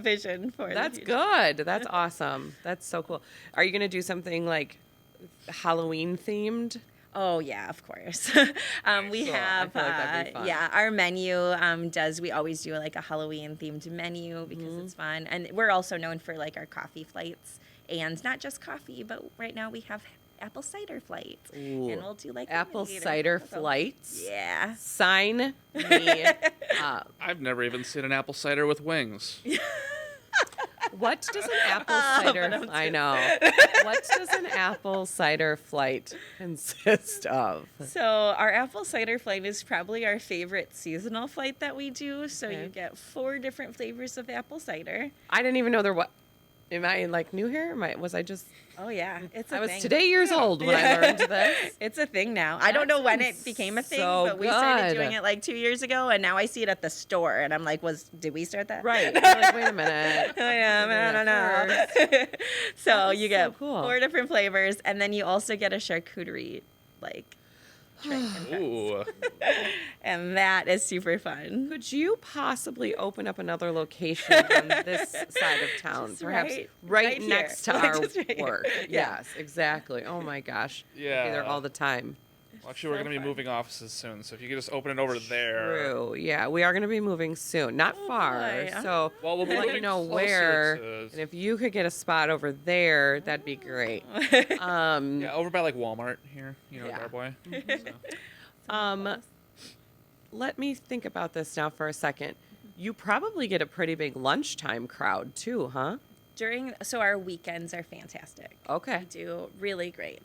vision for the
That's
future.
good. That's awesome. That's so cool. Are you going to do something like Halloween themed?
Oh yeah, of course. We
Cool. I
have
feel like that'd be fun.
our menu we always do like a Halloween themed menu because
Mm-hmm.
it's fun, and we're also known for like our coffee flights and not just coffee, but right now we have apple cider flight,
Ooh.
and we'll do like
Apple
lemonade or
cider
something.
flights.
Yeah.
Sign me up.
I've never even seen an apple cider with wings.
What does an apple cider? I know. What does an apple cider flight consist of?
So our apple cider flight is probably our favorite seasonal flight that we do. So
Okay.
you get 4 different flavors of apple cider.
I didn't even know there was. Am I like new here? Was I just?
Oh yeah, it's a
I was
thing.
today years old when I learned this.
It's a thing now. I don't know when it became a thing,
so
but we started
good.
doing it like 2 years ago, and now I see it at the store, and I'm like, did we start that?
Right. I'm like, wait a minute.
I don't know. So
That is
you get
so cool.
4 different flavors, and then you also get a charcuterie like tray,
Ooh.
and that is super fun.
Could you possibly open up another location on this side of town?
Just
Perhaps
right
right
here.
next to
Like,
our
just right here.
work.
Yeah.
Yes, exactly. Oh my gosh.
Yeah.
Be there all the time.
Well, actually, we're
So
going to be
fun.
moving offices soon, so if you could just open it over there.
True. Yeah, we are going to be moving soon. Not far.
boy.
So
Well, we'll be
let you
moving
know
closer
where.
to-
And if you could get a spot over there, that'd be great.
Yeah, over by like Walmart here,
Yeah.
Darboy.
Let me think about this now for a second. You probably get a pretty big lunchtime crowd too, huh?
So our weekends are fantastic.
Okay.
We do really great.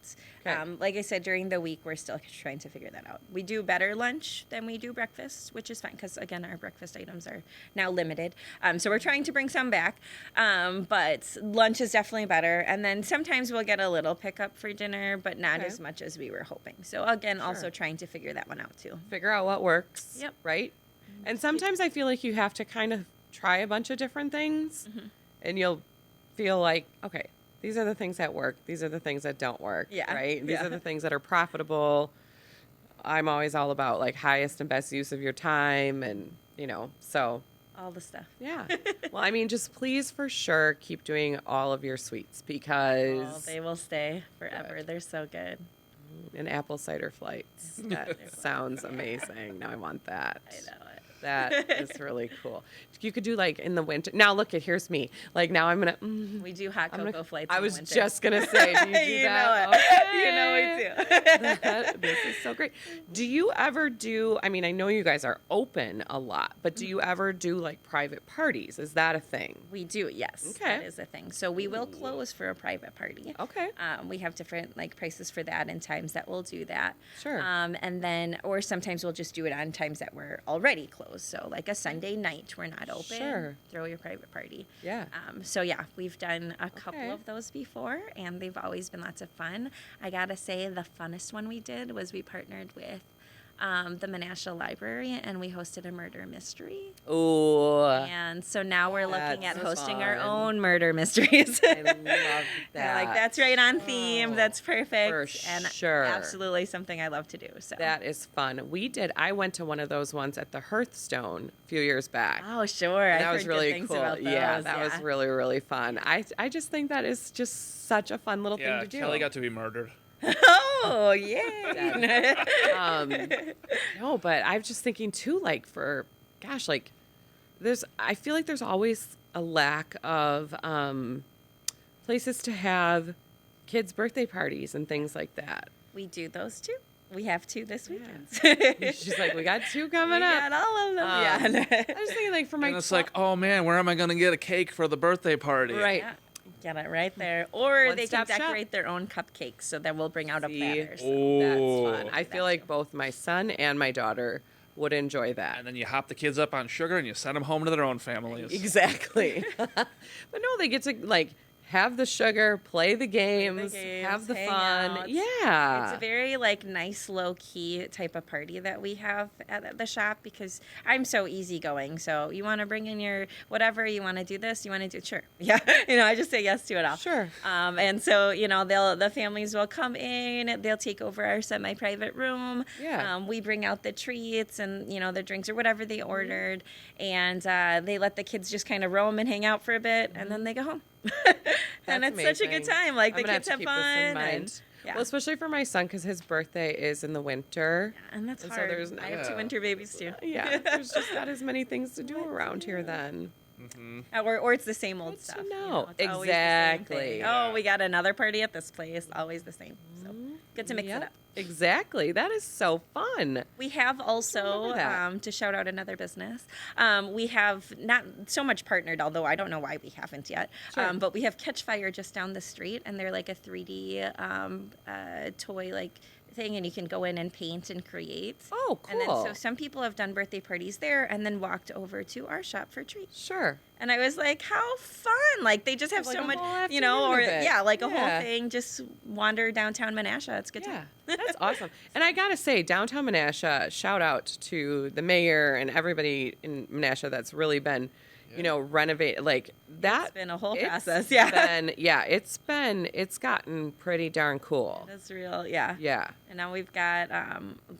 Okay.
Like I said, during the week, we're still trying to figure that out. We do better lunch than we do breakfast, which is fine because, again, our breakfast items are now limited. So we're trying to bring some back. But lunch is definitely better. And then sometimes we'll get a little pickup for dinner, but not
Okay.
as much as we were hoping. So, again, also
Sure.
trying to figure that one out, too.
Figure out what works.
Yep.
Right? And sometimes I feel like you have to kind of try a bunch of different things and you'll feel like, okay, these are the things that work. These are the things that don't work.
Yeah.
Right? These
Yeah.
are the things that are profitable. I'm always all about like highest and best use of your time and, so
All the stuff.
yeah. Well, I mean, just please for sure keep doing all of your sweets
Oh,
because
they will stay forever. They're so good.
an apple cider flights. That sounds amazing. Now I want that.
I know it.
That is really cool. You could do like in the winter. Now look at here's me. Like now I'm gonna.
We do hot
I'm
cocoa
gonna-
flights.
I
in the
was
winter.
just gonna say, do you do
You
that?
know it.
Okay.
You know we do.
This is so great. Do you ever do? I mean, I know you guys are open a lot, but do you ever do like private parties? Is that a thing?
We do, yes.
Okay.
That is a thing. So we will close for a private party.
Okay.
We have different like prices for that and times that we'll do that.
Sure.
And then, or sometimes we'll just do it on times that we're already closed. So like a Sunday night, we're not open.
Sure.
Throw your private party.
Yeah.
So yeah, we've done a couple
Okay.
of those before, and they've always been lots of fun. I gotta say, the funnest one we did was we partnered with the Menasha Library, and we hosted a murder mystery.
Ooh.
And so now we're looking at
That's
hosting our
fun.
own murder mysteries.
I love
And I'm
that.
like, that's right on theme.
Oh,
That's perfect.
for
and
sure.
absolutely something I love to do. So
That is fun. I went to one of those ones at the Hearthstone a few years back.
Oh, sure.
And
I've
that was
heard
really
good things
cool.
about those.
Yeah, that was really, really fun. I just think that is just such a fun little
Yeah,
thing to do.
Kelly got to be murdered.
Oh, yeah.
No, but I'm just thinking too, like I feel like there's always a lack of places to have kids' birthday parties and things like that.
We do those too. We have 2 this weekend.
She's like, we got 2 coming
We
up.
got all of them.
I was
yeah.
thinking like for my
And it's like, oh man, where am I going to get a cake for the birthday party?
right.
Yeah. Get it right there. Or they can
One-stop shop.
decorate their own cupcakes, so then we'll bring out a
See?
platter. So.
Oh.
That's fun. I feel like both my son and my daughter would enjoy that.
And then you hop the kids up on sugar and you send them home to their own families.
Exactly. But no, they get to like have the sugar, play the games, have the
hang
fun.
out.
Yeah.
It's a very like nice, low key type of party that we have at the shop because I'm so easygoing. So you want to bring in your whatever, you want to do this, you want to do sure, yeah. I just say yes to it all.
Sure.
And so the families will come in, they'll take over our semi-private room.
Yeah.
We bring out the treats and the drinks or whatever they ordered, and they let the kids just kind of roam and hang out for a bit, and then they go home. And
That's
it's such a good
amazing.
time. Like
I'm
the
gonna
kids
have
have
to keep this in
fun.
mind.
And, yeah.
Well, especially for my son because his birthday is in the winter.
And that's
And so
hard.
there's
I have 2
Yeah.
winter babies too.
Yeah, there's just not as many things to do around here then.
Or it's the same old
Good to
stuff.
know.
It's always the same
Exactly.
thing. Oh, we got another party at this place. Always the same. So good to mix
Yep,
it up.
Exactly. That is so fun.
We have also,
remember that.
to shout out another business, we have not so much partnered, although I don't know why we haven't yet,
Sure.
but we have Catch Fire just down the street, and they're like a 3D toy like thing, and you can go in and paint and create.
Oh,
And then
cool.
so some people have done birthday parties there and then walked over to our shop for treats.
Sure.
And I was like, how fun. Like they just have
Like
so
a
much,
whole
you know, or
afternoon of it.
yeah, like a
Yeah.
whole thing. Just wander downtown Menasha. It's a good
Yeah,
time.
that's awesome. And I gotta say, downtown Menasha, shout out to the mayor and everybody in Menasha that's really been, renovate like that.
It's been a whole
it's
process. Yeah.
It's gotten pretty darn cool.
That's real. Yeah.
Yeah.
And now we've got,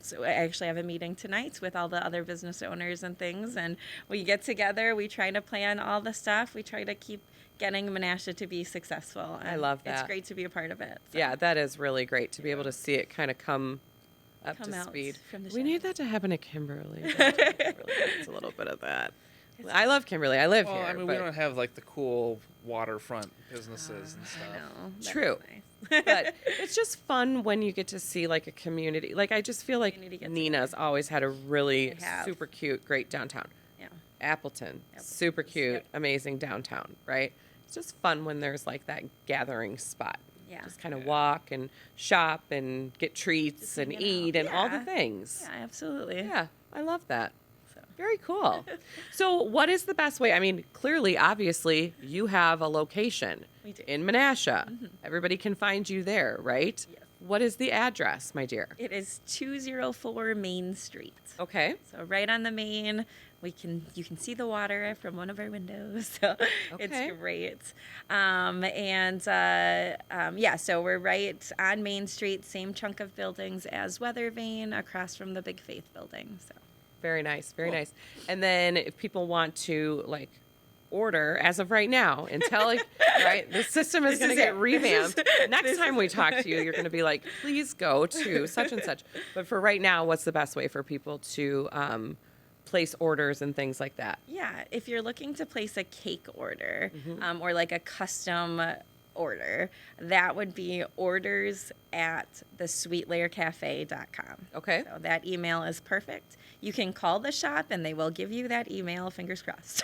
so I actually have a meeting tonight with all the other business owners and things. And we get together, we try to plan all the stuff. We try to keep getting Menasha to be successful. And
love
It's
that.
great to be a part of it. So
Yeah, that is really great to be able to see it kind of come up
come
to
out
speed.
from the
We need
shadows.
that to happen at Kimberly. Kimberly needs a little bit of that. I love Kimberly. I live
Well,
here.
I mean,
but,
we don't have like the cool waterfront businesses and stuff.
I know. That
True.
is nice.
but it's just fun when you get to see like a community. Like I just feel like
Community get
Nina's always had a really
They have.
super cute, great downtown.
Yeah.
Appleton, super cute,
Yep.
amazing downtown, right? It's just fun when there's like that gathering spot.
Yeah.
Just kind of walk and shop and get treats
Just
and
hanging
eat
out.
and all the
Yeah.
things.
Yeah, absolutely.
Yeah, I love that.
So.
Very cool. So, what is the best way? I mean, clearly, obviously, you have a location
We do.
in Menasha. Everybody can find you there, right?
Yes.
What is the address, my dear?
It is 204 Main Street.
Okay.
So right on the main, you can see the water from one of our windows. So
Okay.
it's great. So we're right on Main Street, same chunk of buildings as Weather Vane, across from the Big Faith building. So
Very nice. Very nice. And then if people want to like order as of right now until like, right, the system is
This
going to
is
get
it.
revamped. Next
This
time we talk to you, you're going to be like, please go to such and such. But for right now, what's the best way for people to place orders and things like that?
yeah, if you're looking to place a cake order
Mm-hmm.
or like a custom order, that would be orders at thesweetlaircafe.com.
Okay.
So that email is perfect. You can call the shop and they will give you that email, fingers crossed.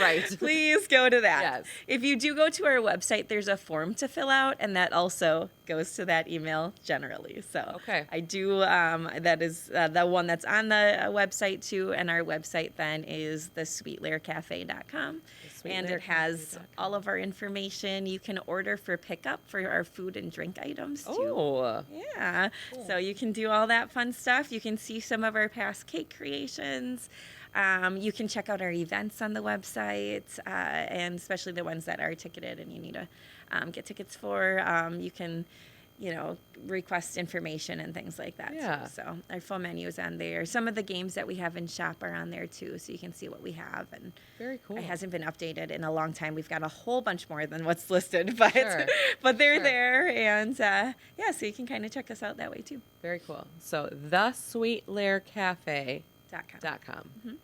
Right.
Please go to that.
Yes.
If you do go to our website, there's a form to fill out, and that also goes to that email generally. So
Okay.
I do, that is the one that's on the website too, and our website then is thesweetlaircafe.com. And it has all of our information. You can order for pickup for our food and drink items too.
Oh,
Yeah. So you can do all that fun stuff. You can see some of our past cake creations. You can check out our events on the website, and especially the ones that are ticketed and you need to get tickets for. You can, request information and things like that.
Yeah.
Too. So our full menu is on there. Some of the games that we have in shop are on there too, so you can see what we have. And
very cool.
it hasn't been updated in a long time. We've got a whole bunch more than what's listed, but
Sure.
but they're
Sure.
there, and so you can kind of check us out that way too.
Very cool. So, thesweetlaircafe.com.
.com. And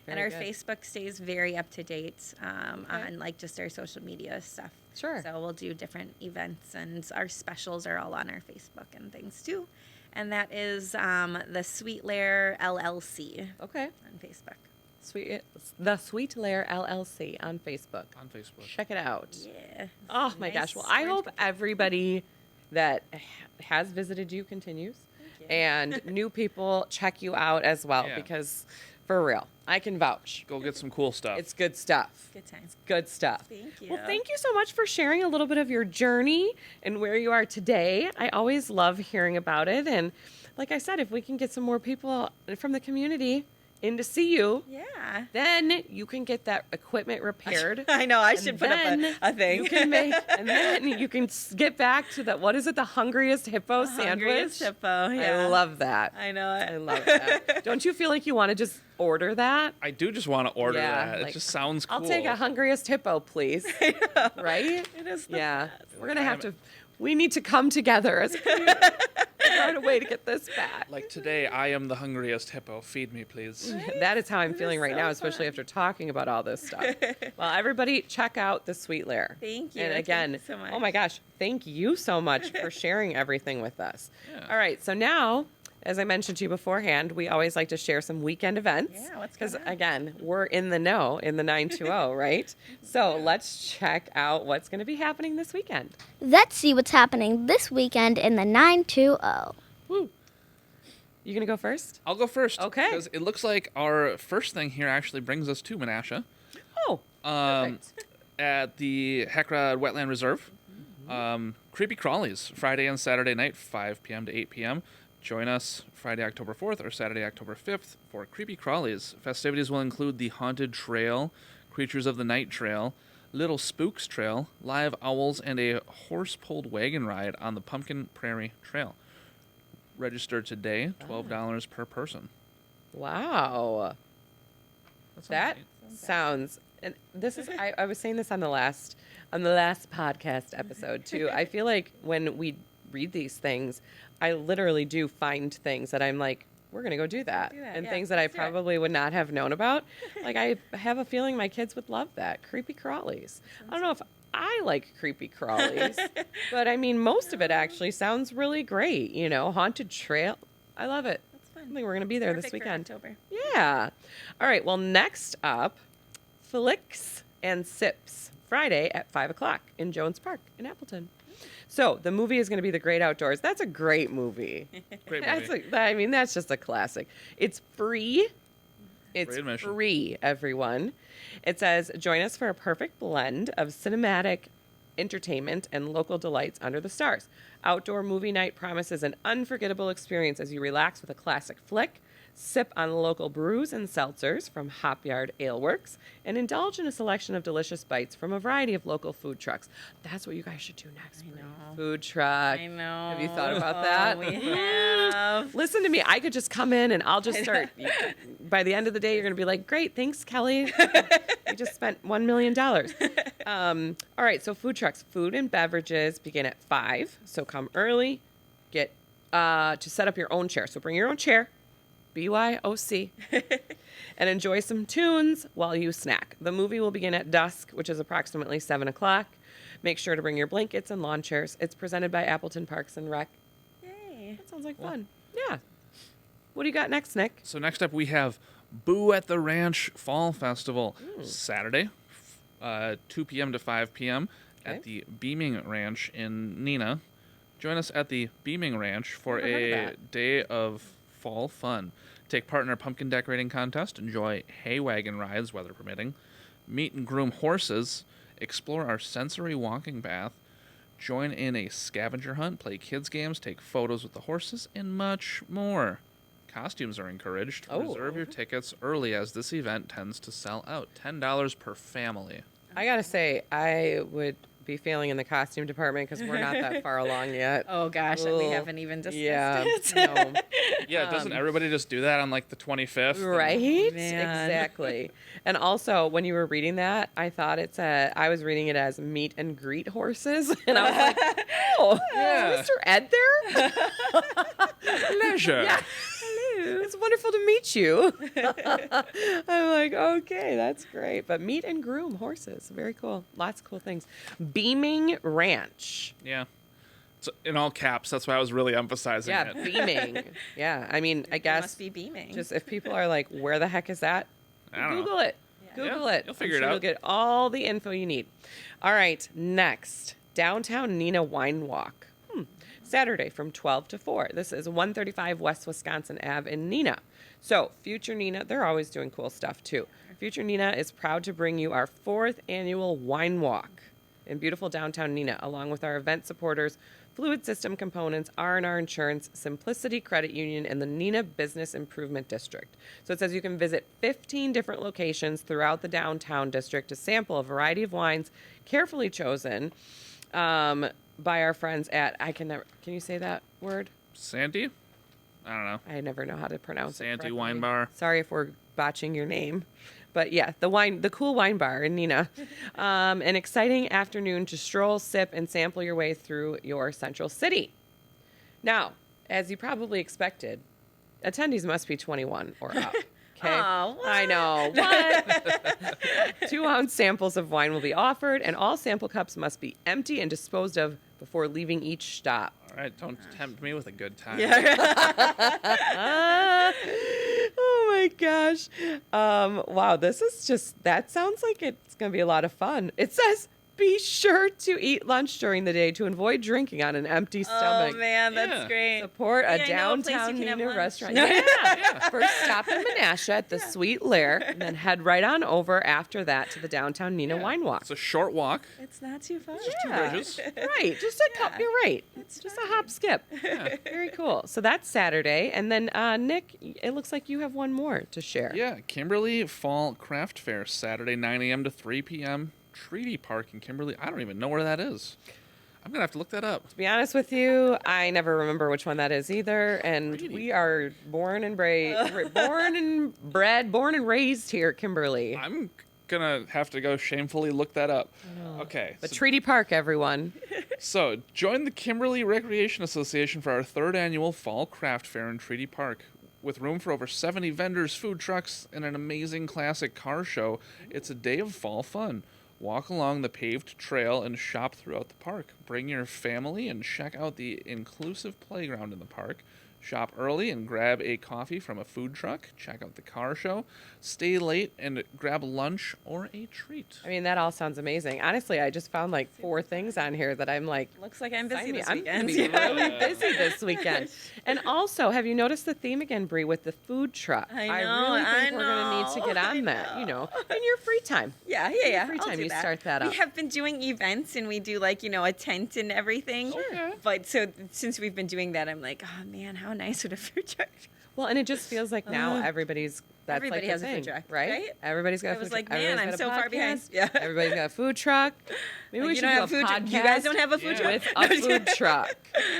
Very
our
good.
Facebook stays very up to date on like just our social media stuff.
Sure.
So we'll do different events, and our specials are all on our Facebook and things too. And that is the Sweet Lair LLC
Okay.
on Facebook.
The Sweet Lair LLC on Facebook.
On Facebook.
Check it out.
Yeah.
Oh my
Nice
gosh. Well, I
orange
hope
cookie.
everybody that has visited you continues
you.
and new people check you out as well
Yeah.
because for real, I can vouch.
Go get some cool stuff.
It's good stuff.
Good times.
Good stuff.
Thank you.
Well, thank you so much for sharing a little bit of your journey and where you are today. I always love hearing about it. And like I said, if we can get some more people from the community in to see you,
Yeah.
then you can get that equipment repaired.
I know. I
And
should put up
then
a thing.
You can make, and then you can get back to the, what is it, the hungriest hippo sandwich?
Hungriest hippo. Yeah.
I love that.
I know it.
I love that. Don't you feel like you want to just order that?
I do just want to order
Yeah,
that.
like,
It just sounds cool.
I'll take a hungriest hippo, please. Right?
It is the
Yeah.
best.
We're going to have to, we need to come together as a community. figure out a way to get this back.
Like today, I am the hungriest hippo. Feed me, please.
That is how I'm feeling right
so
now, especially after talking about all this stuff. Well, everybody check out the Sweet Lair.
Thank you.
And again,
Thank you so much.
oh my gosh, thank you so much for sharing everything with us.
Yeah.
All right, so now, as I mentioned to you beforehand, we always like to share some weekend events.
Yeah, what's
Because,
going on?
again, we're in the know in the 920, right? So let's check out what's going to be happening this weekend.
Let's see what's happening this weekend in the 920.
Woo. You going to go first?
I'll go first.
Okay.
Because it looks like our first thing here actually brings us to Menasha.
Oh, perfect.
At the Heckrod Wetland Reserve. Creepy Crawlies, Friday and Saturday night, 5 p.m. to 8 p.m. Join us Friday, October 4th or Saturday, October 5th for Creepy Crawlies. Festivities will include the Haunted Trail, Creatures of the Night Trail, Little Spooks Trail, live owls, and a horse-pulled wagon ride on the Pumpkin Prairie Trail. Register today, $12 per person.
Wow. That sounds, and this is, I was saying this on the last podcast episode too. I feel like when we read these things, I literally do find things that I'm like, we're going to go do that. And
yeah,
things that I
let's do it.
probably would not have known about. Like, I have a feeling my kids would love that. Creepy crawlies. I don't know if I like creepy crawlies, but I mean, most of it actually sounds really great. You know, Haunted Trail. I love it.
That's fun.
I think we're going to be there this
Perfect for
weekend.
October.
Yeah. All right. Well, next up, Flicks and Sips, Friday at 5 o'clock in Jones Park in Appleton. So the movie is going to be The Great Outdoors. That's a great movie.
Great
That's
movie.
that's just a classic. It's free. It's
Free admission.
free, everyone. It says, join us for a perfect blend of cinematic entertainment and local delights under the stars. Outdoor movie night promises an unforgettable experience as you relax with a classic flick, sip on local brews and seltzers from Hop Yard Ale Works, and indulge in a selection of delicious bites from a variety of local food trucks. That's what you guys should do next. Brie.
know.
Food truck.
I know.
Have you thought about that?
We have.
Listen to me. I could just come in and I'll just start. By the end of the day, you're going to be like, great, thanks, Kelly. You just spent $1 million. All right, so food trucks. Food and beverages begin at 5. So come early. Get to set up your own chair. So bring your own chair. BYOC. And enjoy some tunes while you snack. The movie will begin at dusk, which is approximately 7 o'clock. Make sure to bring your blankets and lawn chairs. It's presented by Appleton Parks and Rec.
Yay.
That sounds like fun. Yeah. What do you got next, Nick?
So next up we have Boo at the Ranch Fall Festival, Saturday, 2 p.m. to 5 p.m.
Okay.
at the Beaming Ranch in Neenah. Join us at the Beaming Ranch for
Never heard of
a
that.
day of fall fun. Take part in our pumpkin decorating contest, enjoy hay wagon rides, weather permitting, meet and groom horses, explore our sensory walking path, join in a scavenger hunt, play kids games, take photos with the horses, and much more. Costumes are encouraged.
Oh.
Reserve your tickets early as this event tends to sell out. $10 per family.
I got to say, I would be failing in the costume department because we're not that far along yet.
Oh gosh,
Ugh.
we haven't even discussed
Yeah.
it.
No.
Yeah, doesn't everybody just do that on like the 25th?
Right?
Man.
Exactly. And also, when you were reading that, I thought it said, I was reading it as meet and greet horses. And I was like, oh,
Yeah.
is Mr. Ed there?
Leisure.
Yeah. Hello. It's wonderful to meet you. I'm like, okay, that's great. But meet and groom horses. Very cool. Lots of cool things. Beaming Ranch.
Yeah. So in all caps, that's why I was really emphasizing
Yeah,
it.
beaming. Yeah, I mean, I
It
guess
must be beaming.
just if people are like, where the heck is that?
I don't know.
Google it.
Yeah.
Google
Yeah,
it.
you'll figure
I'm
it
sure
out.
You'll get all the info you need. All right, next, Downtown Neenah Wine Walk. Saturday from 12 to 4. This is 135 West Wisconsin Ave in Neenah. So, Future Neenah, they're always doing cool stuff too. Future Neenah is proud to bring you our 4th annual wine walk in beautiful downtown Neenah, along with our event supporters, Fluid System Components, R&R Insurance, Simplicity Credit Union, and the Neenah Business Improvement District. So it says you can visit 15 different locations throughout the downtown district to sample a variety of wines carefully chosen by our friends at, can you say that word?
Sandy? I don't know.
I never know how to pronounce it.
Santy
correctly.
Wine Bar.
Sorry if we're botching your name. But yeah, the cool wine bar in Neenah. An exciting afternoon to stroll, sip, and sample your way through your central city. Now, As you probably expected, attendees must be 21 or up. Okay.
Aw, what?
I know. What? 2-ounce samples of wine will be offered, and all sample cups must be empty and disposed of before leaving each stop.
All right, don't tempt me with a good time.
Oh my gosh. Wow, this is that sounds like it's going to be a lot of fun. It says, be sure to eat lunch during the day to avoid drinking on an empty stomach.
Oh, man, that's
Yeah.
great.
Support a
Hey, I know a place
downtown
you can have
Nina
lunch.
restaurant. Yeah. First stop in Menasha at the Sweet Lair, and then head right on over after that to the downtown Nina Wine Walk.
It's a short walk.
It's not too far.
Two bridges.
Right, just a couple. You're right. Just a hop, skip.
Yeah.
Very cool. So that's Saturday, and then Nick, it looks like you have one more to share.
Yeah, Kimberly Fall Craft Fair, Saturday, 9 a.m. to 3 p.m. Treaty Park in Kimberly. I don't even know where that is. I'm going to have to look that up.
To be honest with you, I never remember which one that is either, and we are born and raised here at Kimberly.
I'm going to have to go shamefully look that up. Okay.
But Treaty Park, everyone.
So, join the Kimberly Recreation Association for our 3rd annual Fall Craft Fair in Treaty Park. With room for over 70 vendors, food trucks, and an amazing classic car show, it's a day of fall fun. Walk along the paved trail and shop throughout the park. Bring your family and check out the inclusive playground in the park. Shop early and grab a coffee from a food truck. Check out the car show. Stay late and grab lunch or a treat.
I mean, that all sounds amazing. Honestly, I just found like 4 things on here that I'm like,
Looks like I'm busy
sign me.
this
I'm
weekend.
going to be really busy this weekend. And also, have you noticed the theme again, Bree, with the food truck?
I
I
know,
really think
I
we're going to need to get
know,
on
I
that, you
know.
know, in your free time.
Yeah.
Free
I'll
time,
do
you
that.
start that up.
We have been doing events and we do like, a tent and everything.
Okay.
But so since we've been doing that, I'm like, oh man, how nice would a food truck?
Well, and it just feels like now everybody
everybody
like
has
the
a food
thing,
truck,
right?
right?
Everybody's got a
I
food
was
truck.
like, man,
Everybody's
I'm
got a
so far behind.
podcast.
Yeah.
Everybody's got a food truck. Maybe we
You
should
don't
do
have
a
food
podcast.
truck. You guys don't have a food
Yeah.
truck?
With a food truck.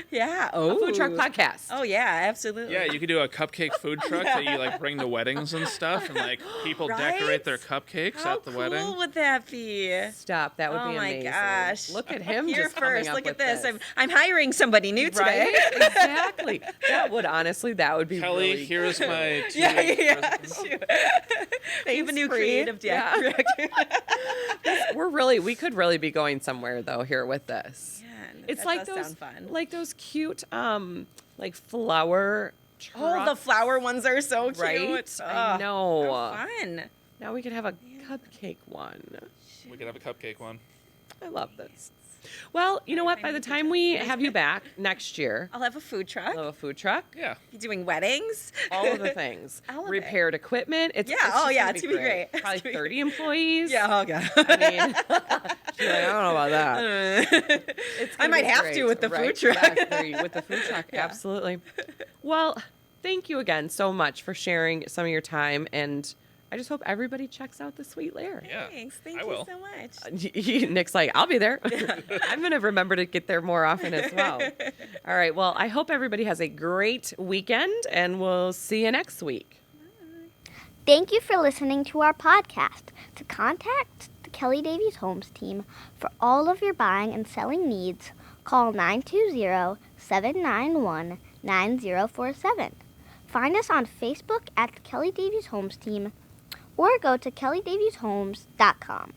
Yeah.
A
Oh.
food truck podcast.
Oh yeah, absolutely.
Yeah, you could do a cupcake food truck that you like bring to weddings and stuff, and like people decorate
Right?
their cupcakes
How
at the
cool
wedding.
would that be?
Stop. That would
Oh
be
my
amazing.
gosh.
Look at him
Here
just coming
first.
up
Look at
with
this. I'm hiring somebody new today.
Right? Exactly. That would be
Kelly,
really
here's my
Yeah.
present.
Shoot. We have a new
Bree.
creative director.
We could really be going somewhere though here with this. It's
that
like
does
those
sound fun.
like those cute like flower
Oh, the flower ones are so cute.
right? I
Oh,
know.
how fun.
Now we could have a cupcake one.
We could have a cupcake one.
I love this. Well, you know what? By the time we have you back next year,
I'll have a food truck.
we'll have a food truck,
Yeah.
Be doing weddings.
all of the things,
All of it.
repaired equipment. It's
Yeah,
it's
oh,
just
yeah,
gonna
it's gonna be great. It's
Probably
gonna be
30 employees.
Yeah, oh god.
I mean, she's like, I don't know about that. It's
I
gonna
might
be
have
great,
to with the food
right?
truck.
Yes, with the food truck, absolutely. Well, thank you again so much for sharing some of your time, and I just hope everybody checks out the Sweet Lair.
Yeah.
Thanks. Thank
I
you
will.
so much.
Nick's like, I'll be there. I'm going to remember to get there more often as well. All right. Well, I hope everybody has a great weekend, and we'll see you next week.
Thank you for listening to our podcast. To contact the Kelly Davies Homes team for all of your buying and selling needs, call 920-791-9047. Find us on Facebook at the Kelly Davies Homes team or go to kellydavieshomes.com.